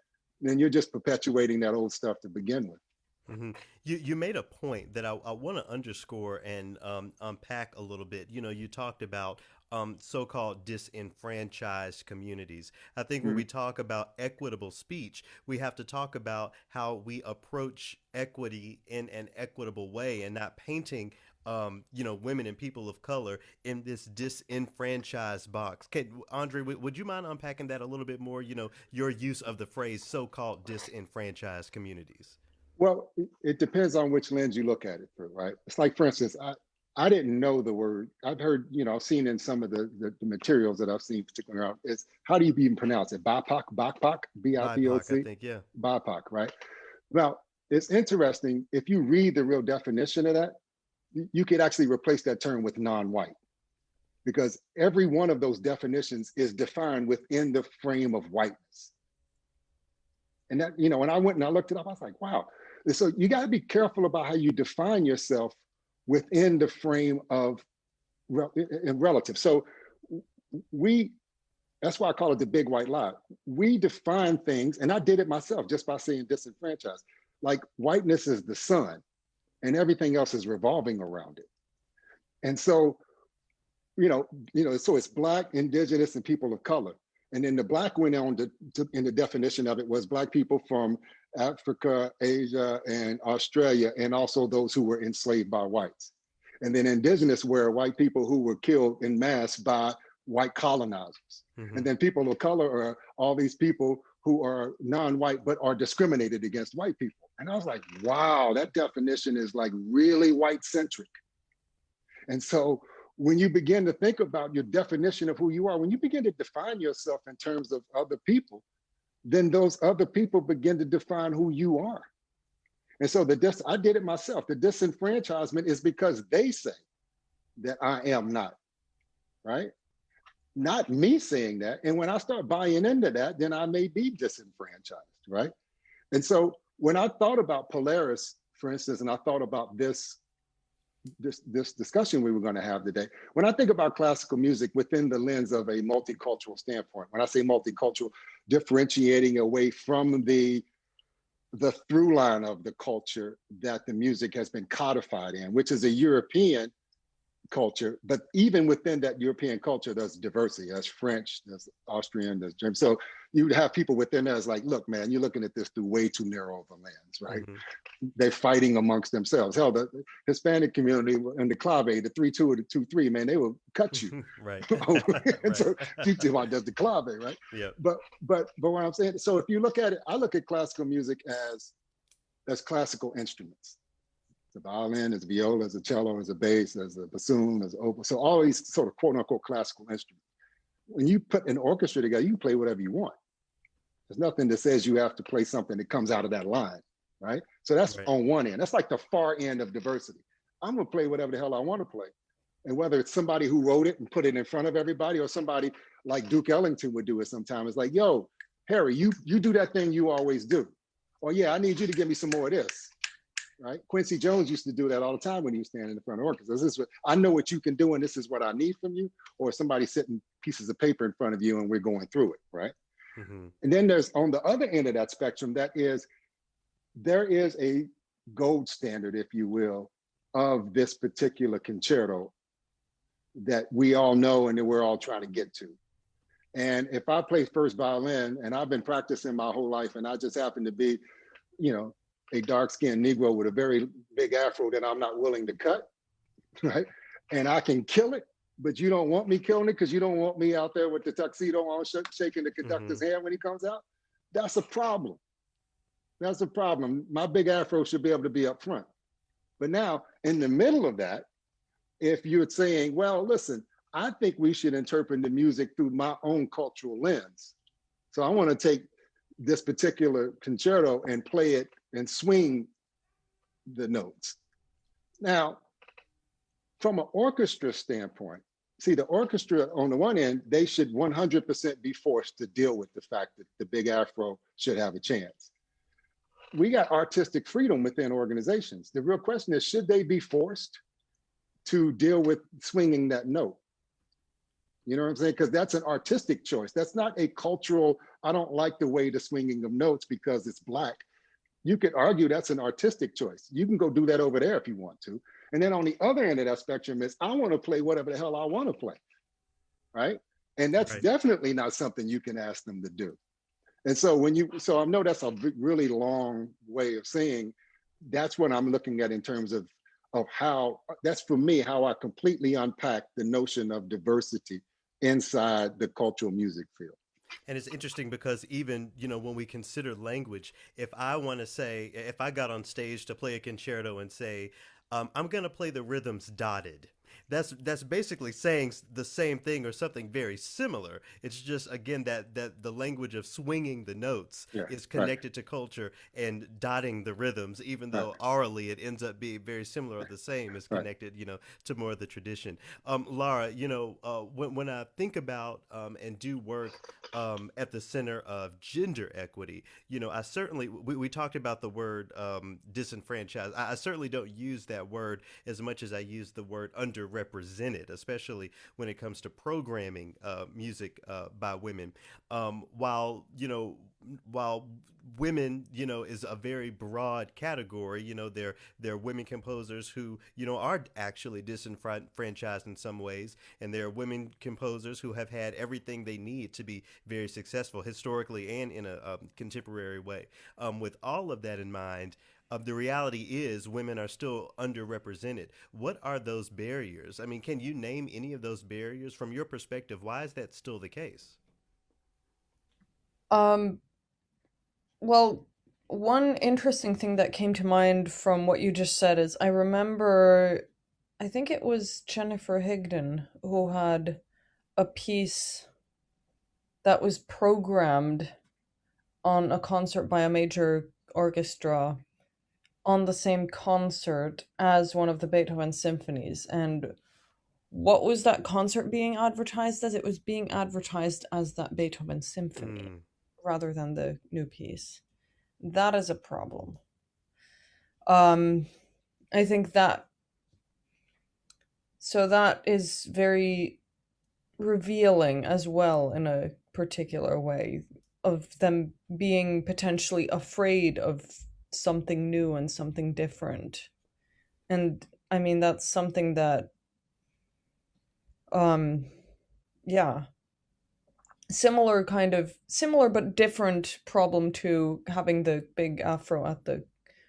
then you're just perpetuating that old stuff to begin with. Hmm. You made a point that I want to underscore and unpack a little bit. You talked about so-called disenfranchised communities. I think when Mm-hmm. we talk about equitable speech, we have to talk about how we approach equity in an equitable way and not painting women and people of color in this disenfranchised box. Andre, would you mind unpacking that a little bit more? Your use of the phrase so-called disenfranchised communities. Well, it depends on which lens you look at it through, right? It's like, for instance, I didn't know the word. I've heard, I've seen in some of the materials that I've seen, particularly around, is how do you even pronounce it? BIPOC, BIPOC, BIPOC, I BIPOC, think, yeah. BIPOC, right? Well, it's interesting. If you read the real definition of that, you could actually replace that term with non-white, because every one of those definitions is defined within the frame of whiteness. And that, when I went and I looked it up, I was like, wow. And so you got to be careful about how you define yourself within the frame of relative. So that's why I call it the big white lie. We define things, and I did it myself just by saying disenfranchised. Like whiteness is the sun and everything else is revolving around it. And so, so it's Black, indigenous, and people of color. And then the Black went on in the definition of it was Black people from Africa, Asia, and Australia, and also those who were enslaved by whites. And then indigenous were white people who were killed in mass by white colonizers. And then people of color are all these people who are non-white but are discriminated against white people. And I was like, wow, that definition is like really white centric. And so when you begin to think about your definition of who you are, when you begin to define yourself in terms of other people, then those other people begin to define who you are. And so I did it myself. The disenfranchisement is because they say that I am not, right? Not me saying that. And when I start buying into that, then I may be disenfranchised, right? And so when I thought about Polaris, for instance, and I thought about this discussion we were going to have today, when I think about classical music within the lens of a multicultural standpoint, when I say multicultural, differentiating away from the through line of the culture that the music has been codified in, which is a European culture, but even within that European culture, there's diversity. There's French, there's Austrian, there's German. So you'd have people within there that's like, look, man, you're looking at this through way too narrow of a lens, right? They're fighting amongst themselves. Hell, the Hispanic community and the clave, the 3-2 or the 2-3, man, they will cut you. Right. And so does the clave, right? Yeah. But what I'm saying, so if you look at it, I look at classical music as classical instruments. The violin, as viola, as a cello, as a bass, as a bassoon, as oboe. So all these sort of quote unquote classical instruments. When you put an orchestra together, you can play whatever you want. There's nothing that says you have to play something that comes out of that line, right? So that's on one end. That's like the far end of diversity. I'm gonna play whatever the hell I want to play. And whether it's somebody who wrote it and put it in front of everybody, or somebody like Duke Ellington would do it sometimes. It's like, yo, Harry, you do that thing you always do. Or yeah, I need you to give me some more of this. Right? Quincy Jones used to do that all the time when he was standing in front of orchestras. This is what I know what you can do, and this is what I need from you. Or somebody sitting pieces of paper in front of you, and we're going through it, right? And then there's on the other end of that spectrum, there is a gold standard, if you will, of this particular concerto that we all know and that we're all trying to get to. And if I play first violin, and I've been practicing my whole life, and I just happen to be, a dark-skinned Negro with a very big afro that I'm not willing to cut, right? And I can kill it, but you don't want me killing it because you don't want me out there with the tuxedo on shaking the conductor's hand when he comes out. That's a problem. That's a problem. My big afro should be able to be up front. But now, in the middle of that, if you're saying, well, listen, I think we should interpret the music through my own cultural lens. So I want to take this particular concerto and play it and swing the notes. Now, from an orchestra standpoint, see, the orchestra on the one end, they should 100% be forced to deal with the fact that the big afro should have a chance. We got artistic freedom within organizations. The real question is, should they be forced to deal with swinging that note? You know what I'm saying? Because that's an artistic choice. That's not a cultural, I don't like the way the swinging of notes because it's Black. You could argue that's an artistic choice. You can go do that over there if you want to. And then on the other end of that spectrum is, I want to play whatever the hell I want to play, right? And that's definitely not something you can ask them to do. And so so I know that's a really long way of saying that's what I'm looking at in terms of how, that's for me, how I completely unpack the notion of diversity inside the cultural music field. And it's interesting because even, when we consider language, if I got on stage to play a concerto and say, I'm going to play the rhythms dotted, that's basically saying the same thing or something very similar. It's just again that the language of swinging the notes Yeah, is right, connected to culture and dotting the rhythms, even right, though orally it ends up being very similar or the same, is right. connected, to more of the tradition. Laura, when I think about and do work at the center of gender equity, I certainly we talked about the word disenfranchised. I certainly don't use that word as much as I use the word underrepresented, especially when it comes to programming music by women. While women, is a very broad category. There are women composers who, are actually disenfranchised in some ways, and there are women composers who have had everything they need to be very successful historically and in a contemporary way. With all of that in mind, the reality is women are still underrepresented. What are those barriers? I mean, can you name any of those barriers from your perspective? Why is that still the case? Um, well, one interesting thing that came to mind from what you just said is I remember, I think it was Jennifer Higdon who had a piece that was programmed on a concert by a major orchestra on the same concert as one of the Beethoven symphonies. And what was that concert being advertised as? It was being advertised as that Beethoven symphony Mm, rather than the new piece. That is a problem. Um, I think that is very revealing as well in a particular way of them being potentially afraid of something new and something different. And I mean, that's something that, um, yeah, similar but different problem to having the big afro at the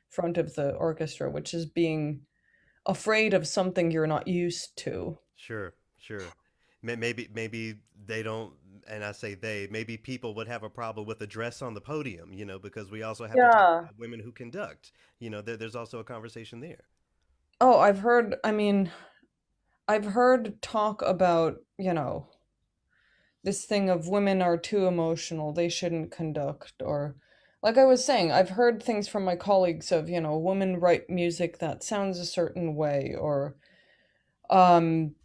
front of the orchestra, which is being afraid of something you're not used to. sure, sure. Maybe they don't, and I say they, maybe people would have a problem with a dress on the podium, because we also have to talk Yeah. about women who conduct. There's also a conversation there. Oh, I've heard talk about, this thing of women are too emotional, they shouldn't conduct, or like I was saying, I've heard things from my colleagues of, women write music that sounds a certain way, or um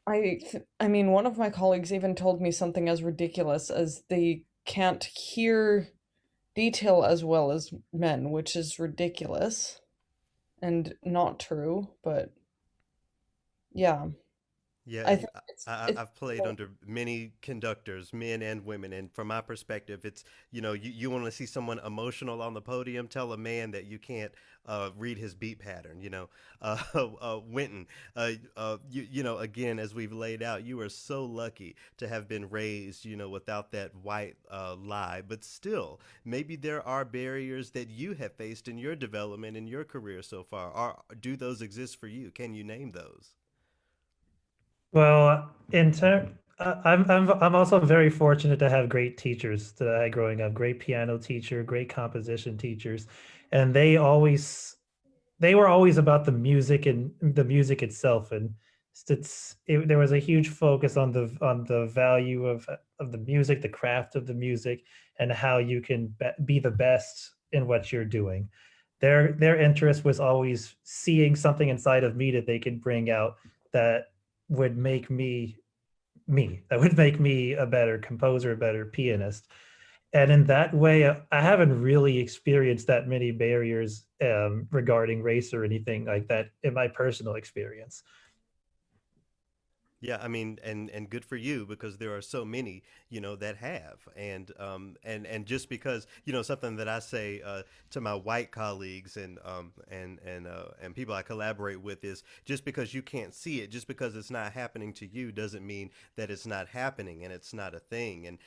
I mean, one of my colleagues even told me something as ridiculous as they can't hear detail as well as men, which is ridiculous and not true, but yeah, Yeah, I think it's I've played under many conductors, men and women, and from my perspective, it's you want to see someone emotional on the podium, tell a man that you can't read his beat pattern. Winton, again, as we've laid out, you are so lucky to have been raised, without that white lie, but still, maybe there are barriers that you have faced in your development in your career so far. Do those exist for you? Can you name those? Well, I'm also very fortunate to have great teachers that I had growing up. Great piano teacher, great composition teachers, and they were always about the music and the music itself. And there was a huge focus on the value of the music, the craft of the music, and how you can be the best in what you're doing. Their interest was always seeing something inside of me that they could bring out that would make me that would make me a better composer, a better pianist. And in that way, I haven't really experienced that many barriers regarding race or anything like that in my personal experience. Yeah, I mean, and good for you because there are so many, that have, and just because, something that I say to my white colleagues and people I collaborate with is just because you can't see it, just because it's not happening to you, doesn't mean that it's not happening and it's not a thing. And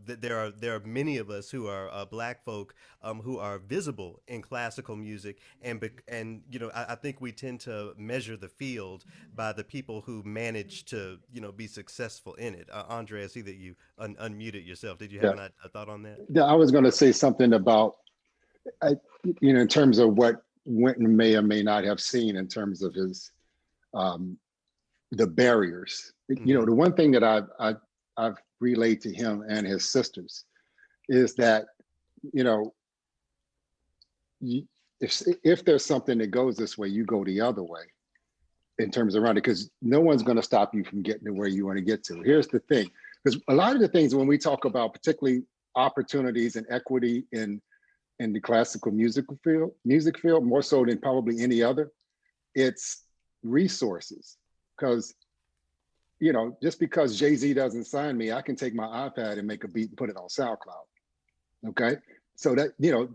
there are many of us who are black folk who are visible in classical music, and I think we tend to measure the field by the people who manage to be successful in it. Andre, I see that you unmuted yourself. Did you have Yeah, a thought on that? yeah. I was going to say something about, I, in terms of what Winton may or may not have seen in terms of his um, the barriers. You know, the one thing that I've relayed to him and his sisters is that, you know, if there's something that goes this way, you go the other way in terms of around it, because no one's going to stop you from getting to where you want to get to. Here's the thing, because a lot of the things when we talk about particularly opportunities and equity in the classical music field, more so than probably any other, it's resources. Because, you know, just because Jay-Z doesn't sign me, I can take my iPad and make a beat and put it on SoundCloud. Okay. So that, you know,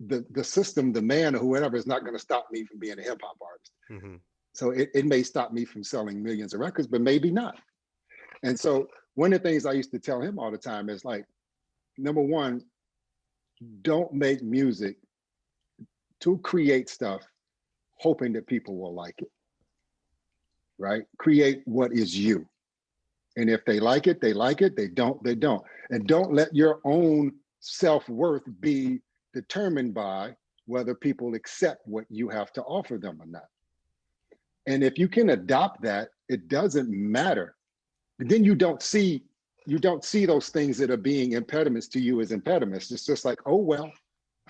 the system, the man or whoever is not going to stop me from being a hip hop artist. So it may stop me from selling millions of records, but maybe not. And so one of the things I used to tell him all the time is like, number one, don't make music to create stuff hoping that people will like it, right? Create what is you. And if they like it, they like it. They don't, they don't. And don't let your own self-worth be determined by whether people accept what you have to offer them or not. And if you can adopt that, it doesn't matter. Then you don't see those things that are being impediments to you as impediments. It's just like, oh, well,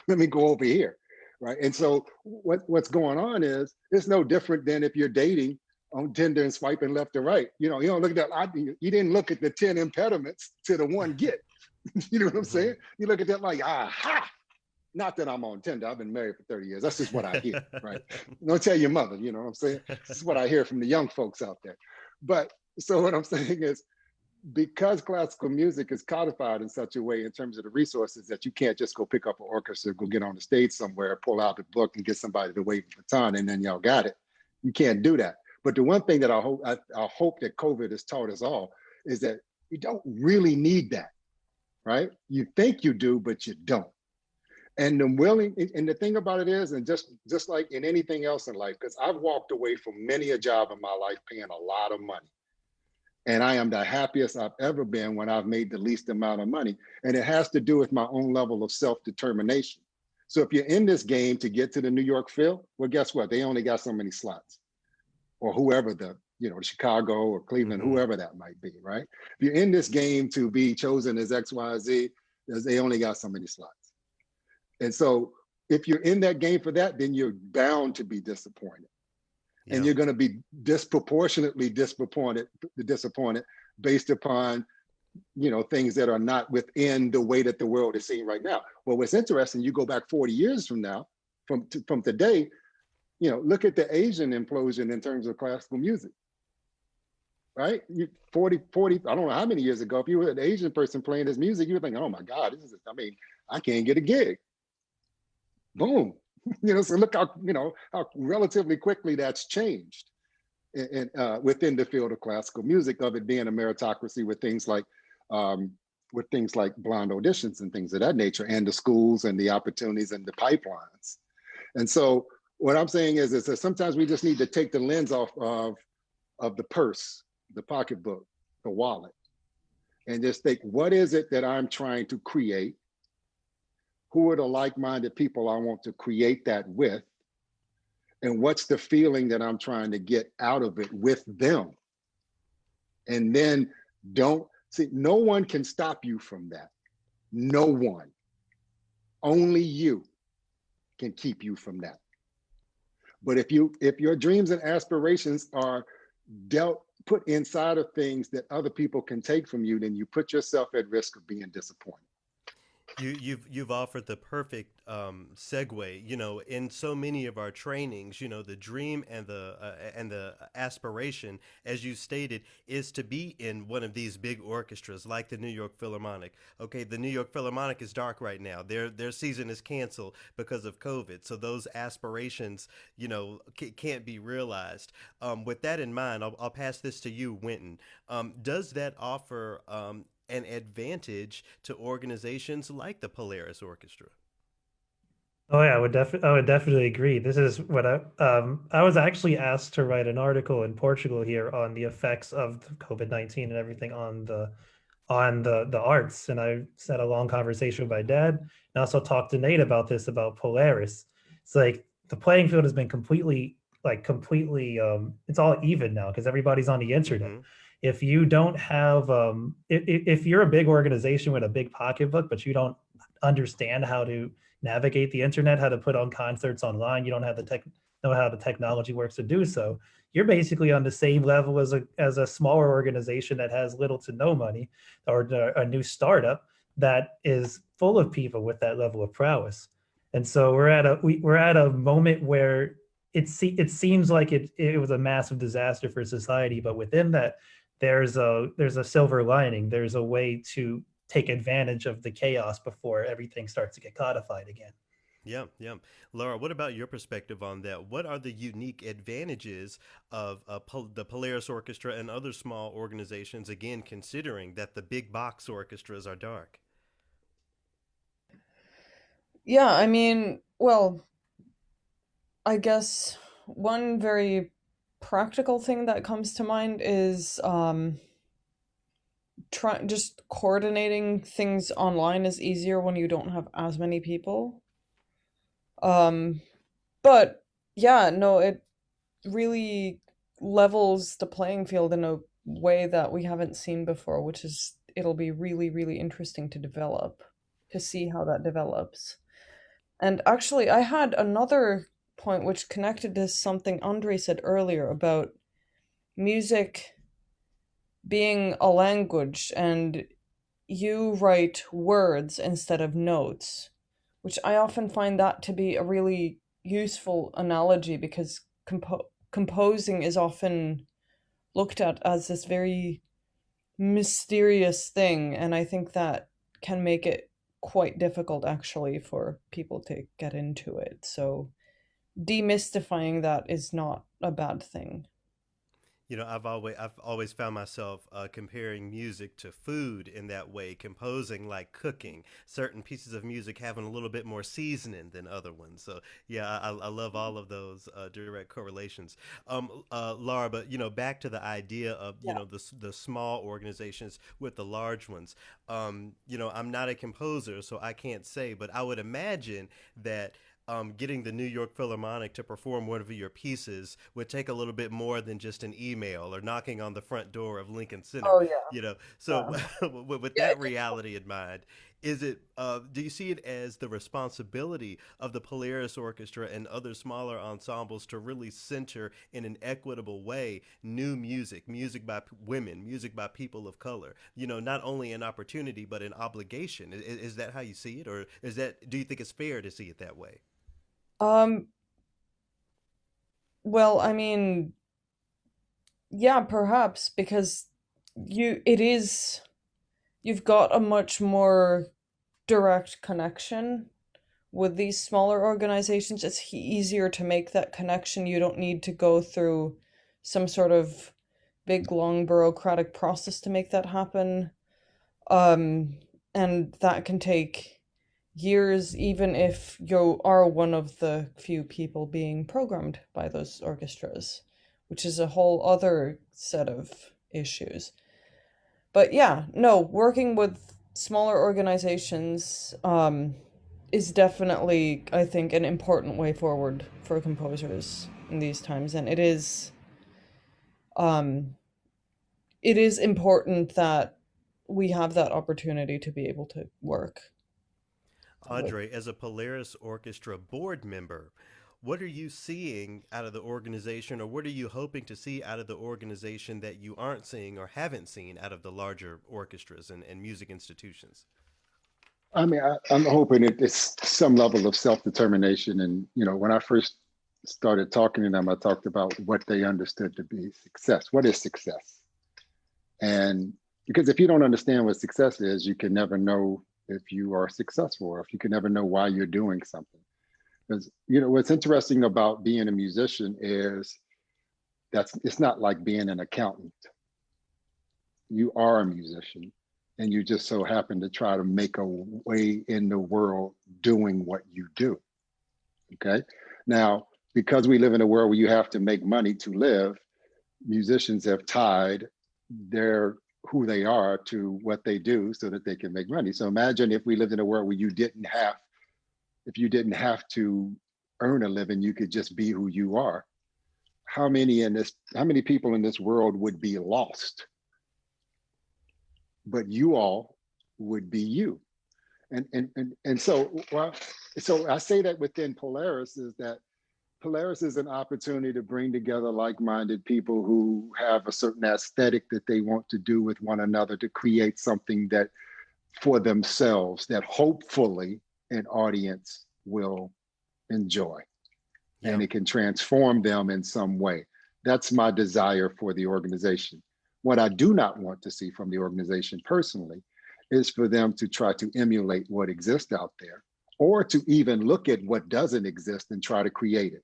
let me go over here, right? And so what's going on is, it's no different than if you're dating on Tinder and swiping left or right. You know, you don't look at that. You didn't look at the 10 impediments to the one get. You know what I'm saying? You look at that like, aha. Not that I'm on Tinder. I've been married for 30 years. That's just what I hear, right? Don't tell your mother, you know what I'm saying? This is what I hear from the young folks out there. But so what I'm saying is, because classical music is codified in such a way in terms of the resources that you can't just go pick up an orchestra, go get on the stage somewhere, pull out the book and get somebody to wave a baton and then y'all got it. You can't do that. But the one thing that I hope that COVID has taught us all is that you don't really need that, right? You think you do, but you don't. And the thing about it is, and just like in anything else in life, because I've walked away from many a job in my life paying a lot of money. And I am the happiest I've ever been when I've made the least amount of money. And it has to do with my own level of self-determination. So if you're in this game to get to the New York field, well, guess what? They only got so many slots. Or whoever Chicago or Cleveland, whoever that might be, right? If you're in this game to be chosen as XYZ, they only got so many slots. And so if you're in that game for that, then you're bound to be disappointed. Yeah. And you're going to be disproportionately disappointed based upon, you know, things that are not within the way that the world is seeing right now. Well, what's interesting, you go back 40 years from now, from today, you know, look at the Asian implosion in terms of classical music, right? 40, I don't know how many years ago, if you were an Asian person playing this music, you would think, oh my God, I can't get a gig. Boom. You know, so look how relatively quickly that's changed within the field of classical music, of it being a meritocracy with things like blind auditions and things of that nature, and the schools and the opportunities and the pipelines. And so what I'm saying is that sometimes we just need to take the lens off of the purse, the pocketbook, the wallet, and just think, what is it that I'm trying to create? Who are the like-minded people I want to create that with? And what's the feeling that I'm trying to get out of it with them? And then no one can stop you from that. No one. Only you can keep you from that. But if your dreams and aspirations are put inside of things that other people can take from you, then you put yourself at risk of being disappointed. You've offered the perfect segue. You know, in so many of our trainings, you know, the dream and the aspiration, as you stated, is to be in one of these big orchestras like the New York Philharmonic. Okay, the New York Philharmonic is dark right now. Their season is canceled because of COVID. So those aspirations, you know, can't be realized. With that in mind, I'll pass this to you, Winton. Does that offer an advantage to organizations like the Polaris Orchestra? Oh yeah, I would definitely agree. This is what I was actually asked to write an article in Portugal here on the effects of COVID-19 and everything on the arts, and I had a long conversation with my dad, and also talked to Nate about this, about Polaris. It's like the playing field has been completely like completely it's all even now because everybody's on the internet. Mm-hmm. If you don't have if you're a big organization with a big pocketbook but you don't understand how to navigate the internet, how to put on concerts online, you don't have the tech know how the technology works to do so, you're basically on the same level as a smaller organization that has little to no money, or a new startup that is full of people with that level of prowess. And so we're at a moment where it seems like it was a massive disaster for society, but within that there's a silver lining. There's a way to take advantage of the chaos before everything starts to get codified again. Yeah, yeah. Laura, what about your perspective on that? What are the unique advantages of the Polaris Orchestra and other small organizations, again, considering that the big box orchestras are dark? Yeah, I mean, well, I guess one very practical thing that comes to mind is just coordinating things online is easier when you don't have as many people. Um, but yeah, no, it really levels the playing field in a way that we haven't seen before, which is it'll be really, really interesting to see how that develops. And actually, I had another point which connected to something Andre said earlier about music being a language and you write words instead of notes, which I often find that to be a really useful analogy because composing is often looked at as this very mysterious thing, and I think that can make it quite difficult actually for people to get into it. So demystifying that is not a bad thing. You know, I've always found myself comparing music to food in that way, composing like cooking. Certain pieces of music having a little bit more seasoning than other ones. So yeah, I love all of those direct correlations. Laura, but you know, back to the idea of Yeah. the small organizations with the large ones. You know, I'm not a composer, so I can't say, but I would imagine that getting the New York Philharmonic to perform one of your pieces would take a little bit more than just an email or knocking on the front door of Lincoln Center. Oh yeah. You know, so Yeah. with Yeah. that reality in mind, is it? Do you see it as the responsibility of the Polaris Orchestra and other smaller ensembles to really center in an equitable way new music, music by women, music by people of color? You know, not only an opportunity but an obligation. Is that how you see it, or is that? Do you think it's fair to see it that way? Um, well, I mean, yeah, perhaps because it is you've got a much more direct connection with these smaller organizations. It's easier to make that connection. You don't need to go through some sort of big long bureaucratic process to make that happen. Um, and that can take years, even if you are one of the few people being programmed by those orchestras, which is a whole other set of issues. But yeah, no, working with smaller organizations is definitely, I think, an important way forward for composers in these times, and um, it is important that we have that opportunity to be able to work with. Andre, as a Polaris Orchestra board member, what are you seeing out of the organization, or what are you hoping to see out of the organization that you aren't seeing or haven't seen out of the larger orchestras and music institutions? I mean, I'm hoping it's some level of self-determination. And, you know, when I first started talking to them, I talked about what they understood to be success. What is success? And because if you don't understand what success is, you can never know if you are successful, or if you can never know why you're doing something. Because, you know, what's interesting about being a musician is it's not like being an accountant. You are a musician, and you just so happen to try to make a way in the world doing what you do. Okay. Now, because we live in a world where you have to make money to live, musicians have tied their who they are to what they do so that they can make money. So imagine if we lived in a world where if you didn't have to earn a living, you could just be who you are. how many people in this world would be lost, but you all would be you. And so, well, so I say that within Polaris is that Polaris is an opportunity to bring together like-minded people who have a certain aesthetic that they want to do with one another to create something that for themselves that hopefully an audience will enjoy, Yeah. and it can transform them in some way. That's my desire for the organization. What I do not want to see from the organization personally is for them to try to emulate what exists out there, or to even look at what doesn't exist and try to create it.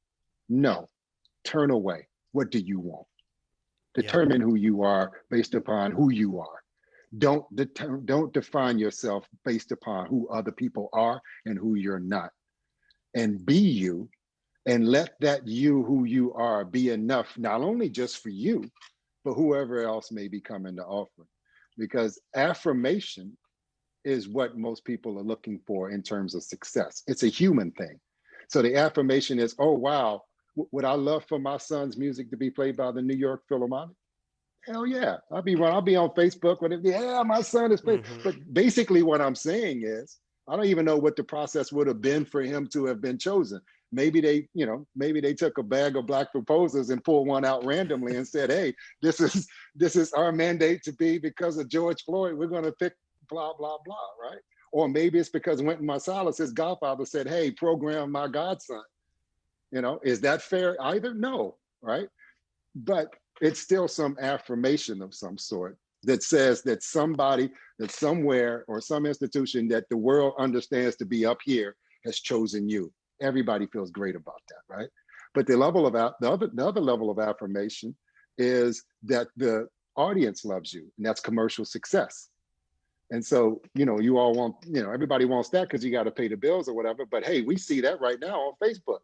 No, turn away. What do you want? Yeah. Determine who you are based upon who you are. Don't define yourself based upon who other people are and who you're not. And be you, and let that you who you are be enough, not only just for you, but whoever else may be coming to offer. Because affirmation is what most people are looking for in terms of success. It's a human thing. So the affirmation is, oh, wow, would I love for my son's music to be played by the New York Philharmonic? Hell yeah. I'll be on Facebook with it. Yeah, my son is playing. Hmm. But basically what I'm saying is, I don't even know what the process would have been for him to have been chosen. Maybe they took a bag of black proposals and pulled one out randomly and said, hey, this is our mandate to be because of George Floyd. We're going to pick blah, blah, blah, right? Or maybe it's because Wynton Marsalis, his godfather, said, hey, program my godson. Is that fair either? No, right? But it's still some affirmation of some sort that says that somebody, that somewhere or some institution that the world understands to be up here has chosen you. Everybody feels great about that, right? But the other level of affirmation is that the audience loves you, and that's commercial success. And so, you all want, everybody wants that because you got to pay the bills or whatever. But hey, we see that right now on Facebook.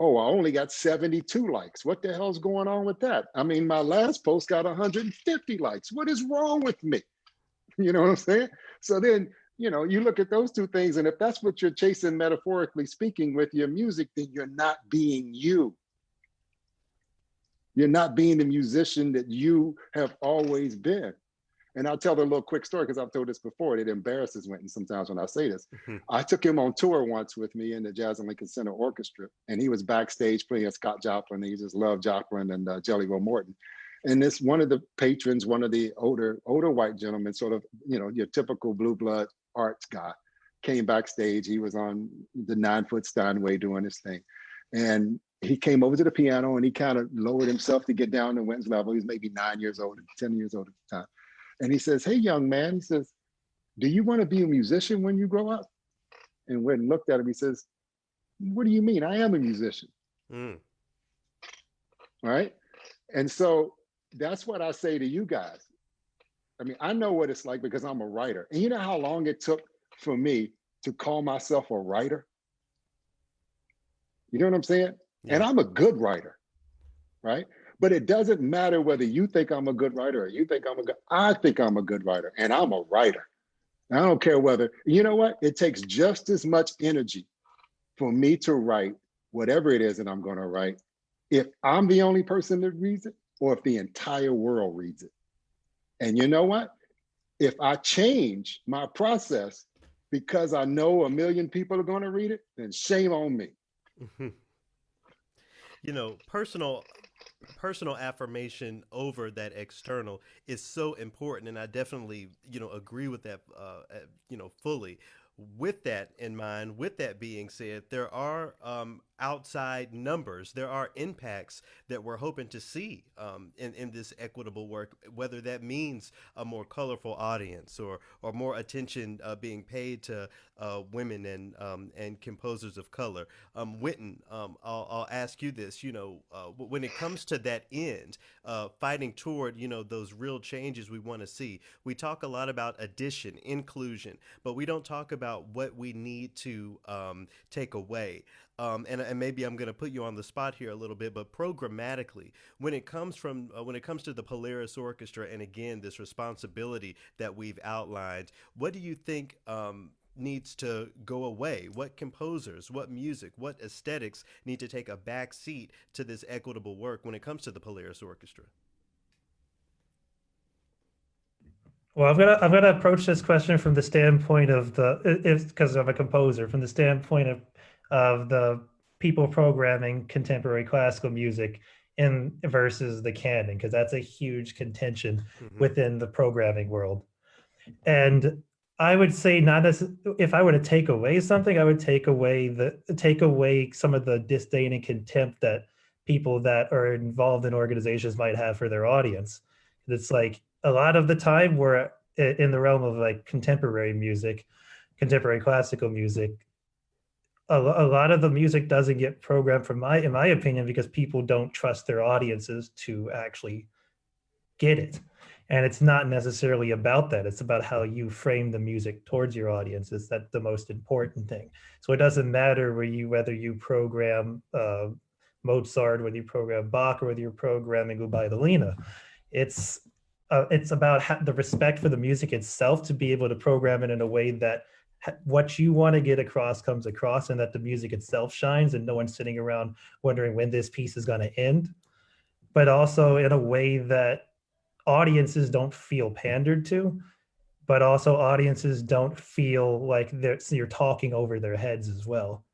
Oh, I only got 72 likes. What the hell's going on with that? I mean, my last post got 150 likes. What is wrong with me? You know what I'm saying? So then, you look at those two things, and if that's what you're chasing, metaphorically speaking, with your music, then you're not being you. You're not being the musician that you have always been. And I'll tell the little quick story because I've told this before. It embarrasses Wynton sometimes when I say this. Hmm. I took him on tour once with me in the Jazz and Lincoln Center Orchestra, and he was backstage playing Scott Joplin. And he just loved Joplin and Jelly Roll Morton. And this one of the patrons, one of the older white gentlemen, sort of your typical blue blood arts guy, came backstage. He was on the 9-foot Steinway doing his thing, and he came over to the piano and he kind of lowered himself to get down to Wynton's level. He was maybe 9 years old, 10 years old at the time. And he says, hey, young man, he says, do you want to be a musician when you grow up? And Wynton looked at him, he says, what do you mean? I am a musician. Mm. Right? And so that's what I say to you guys. I mean, I know what it's like because I'm a writer. And you know how long it took for me to call myself a writer? You know what I'm saying? Yeah. And I'm a good writer, right? But it doesn't matter whether you think I'm a good writer or you think I think I'm a good writer, and I'm a writer. I don't care whether, you know what? It takes just as much energy for me to write whatever it is that I'm going to write, if I'm the only person that reads it or if the entire world reads it. And you know what? If I change my process because I know a million people are going to read it, then shame on me. Personal affirmation over that external is so important, and I definitely agree with that fully. With that in mind, with that being said, there are outside numbers, there are impacts that we're hoping to see in this equitable work, whether that means a more colorful audience or more attention being paid to women and composers of color. Wynton, I'll ask you this. When it comes to that end, fighting toward those real changes we want to see, we talk a lot about addition, inclusion, but we don't talk about what we need to take away. And maybe I'm going to put you on the spot here a little bit, but programmatically, when it comes to the Polaris Orchestra, and again this responsibility that we've outlined, what do you think needs to go away? What composers, what music, what aesthetics need to take a back seat to this equitable work when it comes to the Polaris Orchestra? Well, I'm gonna approach this question from the standpoint of the if because I'm a composer, from the standpoint of the people programming contemporary classical music in versus the canon, because that's a huge contention Hmm. within the programming world. And I would say not as if I were to take away something, I would take away some of the disdain and contempt that people that are involved in organizations might have for their audience. It's like a lot of the time we're in the realm of like contemporary music, contemporary classical music. A lot of the music doesn't get programmed from in my opinion, because people don't trust their audiences to actually get it. And it's not necessarily about that. It's about how you frame the music towards your audience. Is that the most important thing? So it doesn't matter whether you program Mozart, whether you program Bach, or whether you're programming Ubaidalina. It's about the respect for the music itself, to be able to program it in a way that what you want to get across comes across, and that the music itself shines, and no one's sitting around wondering when this piece is going to end. But also in a way that audiences don't feel pandered to, but also audiences don't feel like you're talking over their heads as well.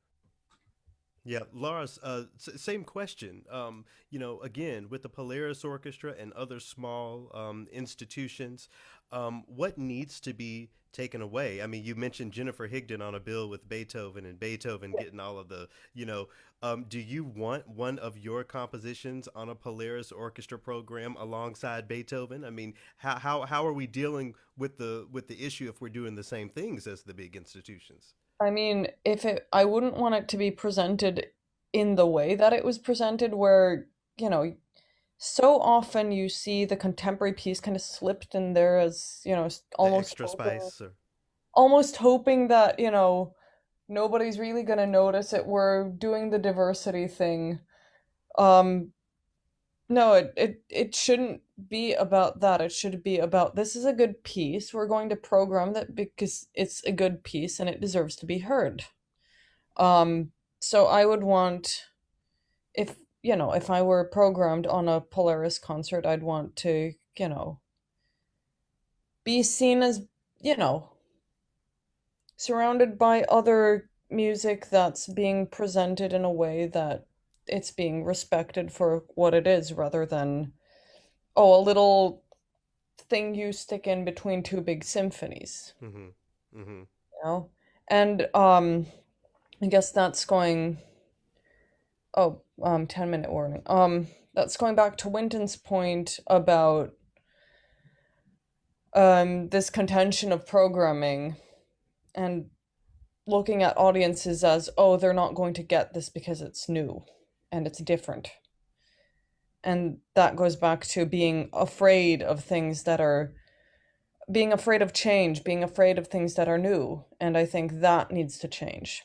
Yeah, Laura's same question. Again, with the Polaris Orchestra and other small institutions, what needs to be taken away? I mean, you mentioned Jennifer Higdon on a bill with Beethoven, and Beethoven getting all of the, do you want one of your compositions on a Polaris Orchestra program alongside Beethoven? I mean, how are we dealing with the issue if we're doing the same things as the big institutions? I mean, I wouldn't want it to be presented in the way that it was presented, where, you know, so often you see the contemporary piece kind of slipped in there as, The extra spice, or almost hoping that, nobody's really gonna notice it. We're doing the diversity thing. Um, no, it shouldn't be about that. It should be about, this is a good piece. We're going to program that because it's a good piece and it deserves to be heard. Um, so I would want, if if I were programmed on a Polaris concert, I'd want to, be seen as, you know, surrounded by other music that's being presented in a way that it's being respected for what it is, rather than, oh, a little thing you stick in between two big symphonies, hmm hmm you know? And I guess that's going, oh, 10-minute warning. That's going back to Winton's point about this contention of programming and looking at audiences as, oh, they're not going to get this because it's new and it's different. And that goes back to being afraid of things that are, being afraid of change, being afraid of things that are new. And I think that needs to change.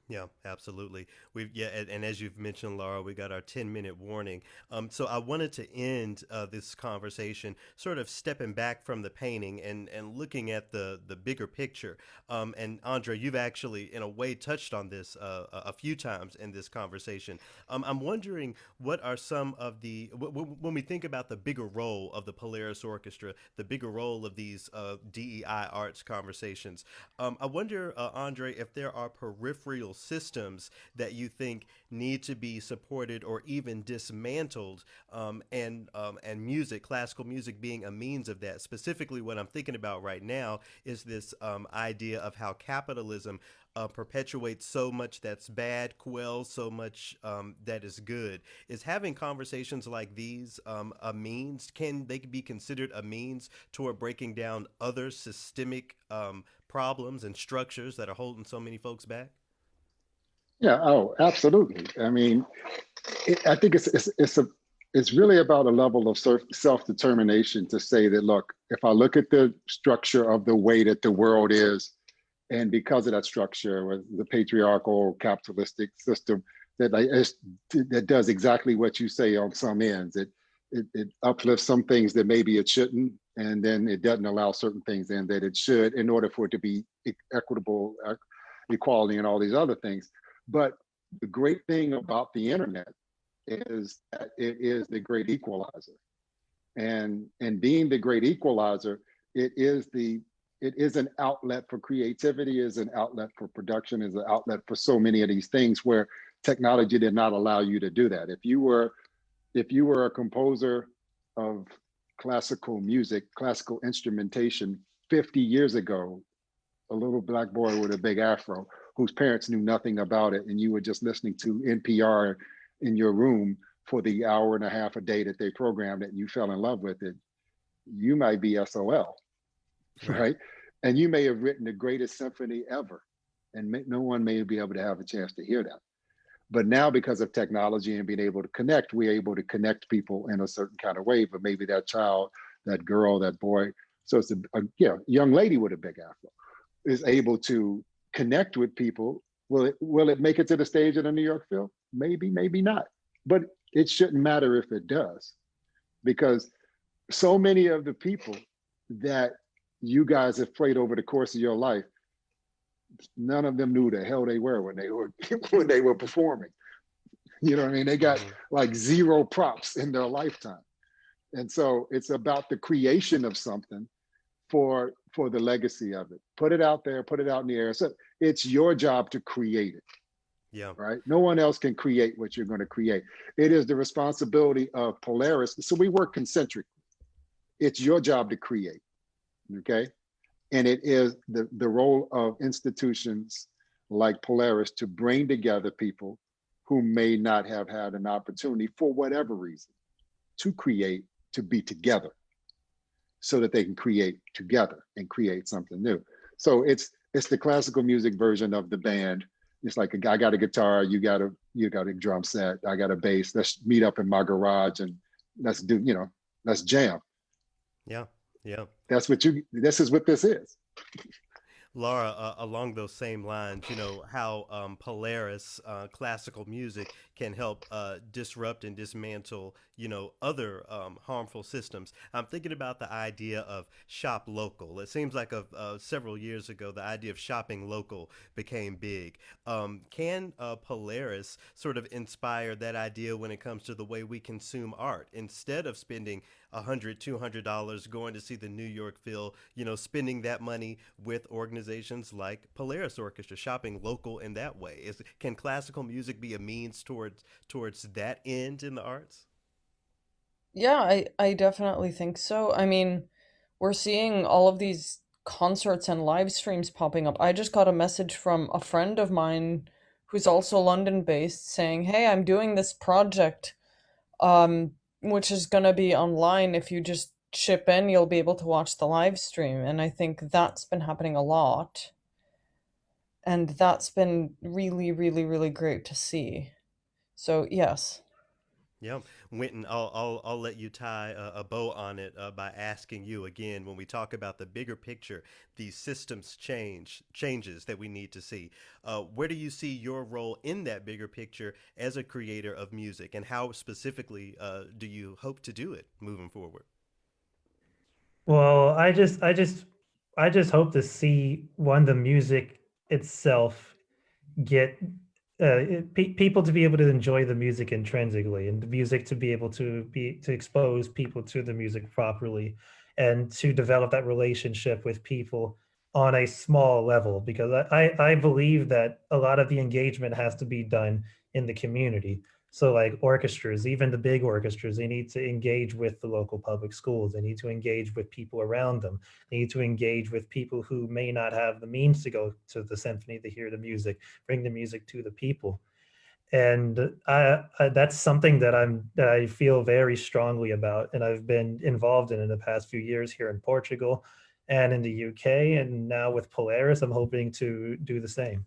Yeah, absolutely. And as you've mentioned, Laura, we got our 10-minute warning. So I wanted to end this conversation sort of stepping back from the painting and looking at the bigger picture. And Andre, you've actually, in a way, touched on this a few times in this conversation. I'm wondering, what are some of when we think about the bigger role of the Polaris Orchestra, the bigger role of these DEI arts conversations. I wonder, Andre, if there are peripheral systems that you think need to be supported or even dismantled, and music, classical music, being a means of that. Specifically, what I'm thinking about right now is this idea of how capitalism perpetuates so much that's bad, quells so much that is good. Is having conversations like these a means? Can they be considered a means toward breaking down other systemic problems and structures that are holding so many folks back? Yeah. Oh, absolutely. I mean, I think it's really about a level of self determination to say that, look, if I look at the structure of the way that the world is, and because of that structure, with the patriarchal capitalistic system that that does exactly what you say on some ends. it uplifts some things that maybe it shouldn't, and then it doesn't allow certain things in that it should in order for it to be equitable, equality, and all these other things. But the great thing about the internet is that it is the great equalizer. And being the great equalizer, it is an outlet for creativity, is an outlet for production, is an outlet for so many of these things where technology did not allow you to do that. If you were a composer of classical music, classical instrumentation 50 years ago, a little black boy with a big afro whose parents knew nothing about it, and you were just listening to NPR in your room for the hour and a half a day that they programmed it, and you fell in love with it, you might be SOL, right? And you may have written the greatest symphony ever, and no one may be able to have a chance to hear that. But now, because of technology and being able to connect, we're able to connect people in a certain kind of way. But maybe that child, that girl, that boy, so it's a young lady with a big afro, is able to connect with people. Will it make it to the stage at a New York Phil? Maybe, maybe not. But it shouldn't matter if it does, because so many of the people that you guys have played over the course of your life, none of them knew the hell they were when they were performing. You know what I mean? They got like zero props in their lifetime. And so it's about the creation of something for the legacy of it. Put it out there, put it out in the air. So it's your job to create it. Yeah. Right. No one else can create what you're going to create. It is the responsibility of Polaris. So we work concentrically. It's your job to create. Okay. And it is the role of institutions like Polaris to bring together people who may not have had an opportunity for whatever reason to create, to be together, so that they can create together and create something new. So it's the classical music version of the band. It's like I got a guitar, you got a drum set, I got a bass. Let's meet up in my garage and let's jam. Yeah. Yeah. This is what this is. Laura, along those same lines, how Polaris classical music can help disrupt and dismantle, other harmful systems. I'm thinking about the idea of shop local. It seems like several years ago, the idea of shopping local became big. Can Polaris sort of inspire that idea when it comes to the way we consume art? Instead of spending $100, $200 going to see the New York Phil, spending that money with organizations like Polaris Orchestra, shopping local in that way. Can classical music be a means towards that end in the arts? Yeah, I definitely think so. I mean, we're seeing all of these concerts and live streams popping up. I just got a message from a friend of mine who's also London based saying, "Hey, I'm doing this project which is going to be online. If you just chip in, you'll be able to watch the live stream." And I think that's been happening a lot. And that's been really, really, really great to see. So, yes. Yeah, Winton, I'll let you tie a bow on it by asking you again when we talk about the bigger picture, these systems changes that we need to see. Where do you see your role in that bigger picture as a creator of music, and how specifically do you hope to do it moving forward? Well, I just hope to see the music itself get people to be able to enjoy the music intrinsically, and the music to be able to expose people to the music properly, and to develop that relationship with people on a small level, because I believe that a lot of the engagement has to be done in the community. So like orchestras, even the big orchestras, they need to engage with the local public schools. They need to engage with people around them. They need to engage with people who may not have the means to go to the symphony to hear the music, bring the music to the people. And that's something that I feel very strongly about, and I've been involved in the past few years here in Portugal and in the UK, and now with Polaris, I'm hoping to do the same.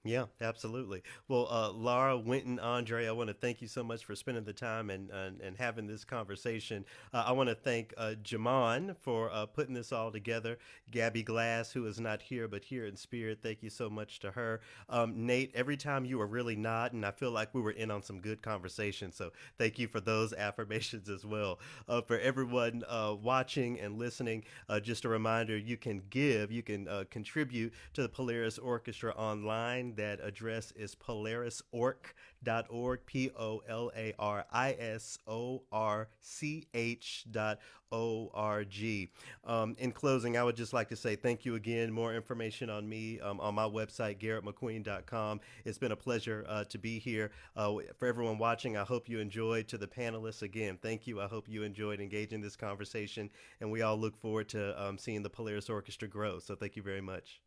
Yeah, absolutely. Well, Laura, Winton, Andre, I want to thank you so much for spending the time and having this conversation. I want to thank Jamon for putting this all together. Gabby Glass, who is not here but here in spirit, thank you so much to her. Nate, every time you were really nodding, I feel like we were in on some good conversation. So thank you for those affirmations as well. For everyone watching and listening, just a reminder, you can give, you can contribute to the Polaris Orchestra online. That address is polarisorch.org, POLARISORCH.org. In closing, I would just like to say thank you again. More information on me on my website, garrettmcqueen.com. It's been a pleasure to be here. For everyone watching, I hope you enjoyed. To the panelists, again, thank you. I hope you enjoyed engaging this conversation, and we all look forward to seeing the Polaris Orchestra grow. So thank you very much.